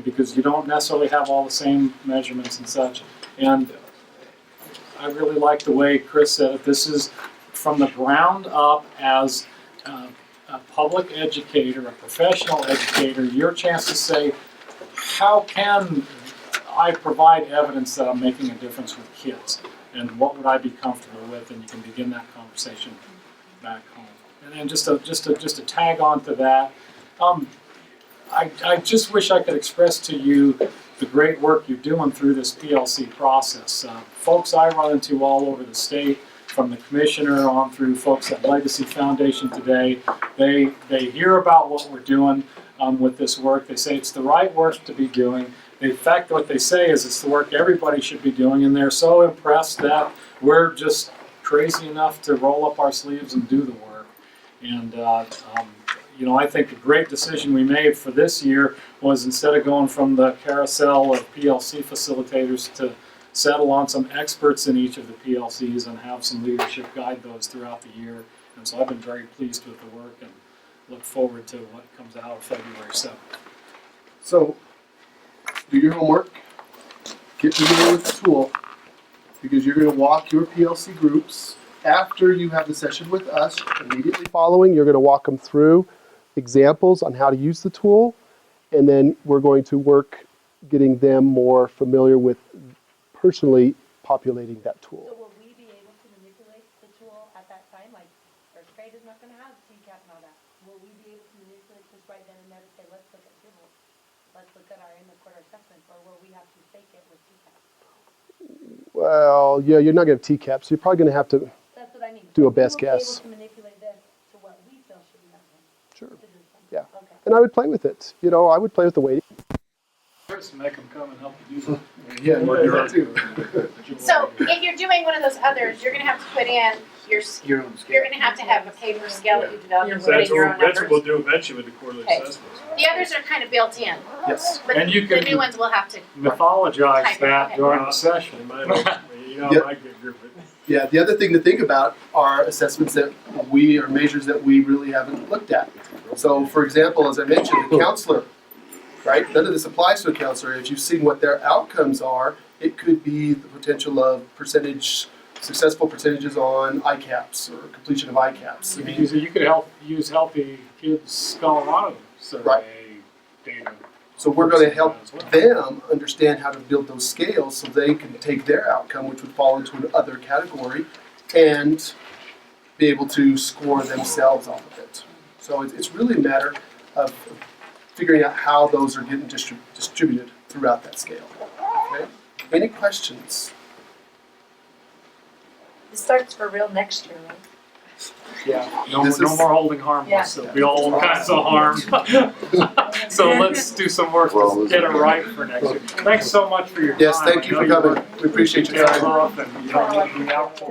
Because you don't necessarily have all the same measurements and such. And I really like the way Chris said it. This is from the ground up as a public educator, a professional educator, your chance to say, how can I provide evidence that I'm making a difference with kids? And what would I be comfortable with? And you can begin that conversation back home. And then just to tag on to that, I just wish I could express to you the great work you're doing through this PLC process. Folks I run into all over the state, from the commissioner on through folks at Legacy Foundation today, they hear about what we're doing with this work. They say it's the right work to be doing. In fact, what they say is it's the work everybody should be doing, and they're so impressed that we're just crazy enough to roll up our sleeves and do the work. And you know, I think a great decision we made for this year was, instead of going from the carousel of PLC facilitators, to settle on some experts in each of the PLCs and have some leadership guide those throughout the year. And so I've been very pleased with the work and look forward to what comes out of February 7th. So, do your homework, get familiar with the tool, because you're going to walk your PLC groups after you have the session with us. Immediately following, you're going to walk them through examples on how to use the tool, and then we're going to work getting them more familiar with personally populating that tool. So will we be able to manipulate the tool at that time? Like, first grade is not going to have TCAP and all that. Will we be able to manipulate this right then and there to say, let's look at Dribble, let's look at our end of quarter assessment, or will we have to fake it with TCAP? Well, yeah, you're not going to have TCAP, so you're probably going to have to That's what I mean. do a best guess. Will we be able to manipulate this to what we feel should be happening? Sure. To do something? Yeah. Okay. And I would play with it. You know, I would play with the weighting. Chris, make them come and help you do something. Yeah, we'll do that too. So if you're doing one of those others, you're gonna have to put in your own scale. you're gonna have to have a paper scale that you develop and So put that's in your what, own that's what we'll numbers. do eventually with the quarterly Okay. assessments. The others are kind of built in, Yes. but And you the can new ones will have to. mythologize Type it, that okay. during the session. You know, Yep. I get group it. Yeah, the other thing to think about are assessments that we, or measures that we really haven't looked at. So, for example, as I mentioned, the counselor, right? None of this applies to a counselor. If you've seen what their outcomes are, it could be the potential of successful percentages on ICAPs or completion of ICAPs. I mean, You could use Healthy Kids Colorado survey Right. data. so we're going to help as well. them understand how to build those scales so they can take their outcome, which would fall into another category, and be able to score themselves off of it. So it's really a matter of figuring out how those are getting distributed throughout that scale. Okay? Any questions? This starts for real next year, right? Yeah, no This more is- holding harmless. There'll be all kinds of harm. So let's do some work to get it right for next year. Thanks so much for your time. Yes, thank you for coming. We appreciate your time. Tails off and you don't need to be out.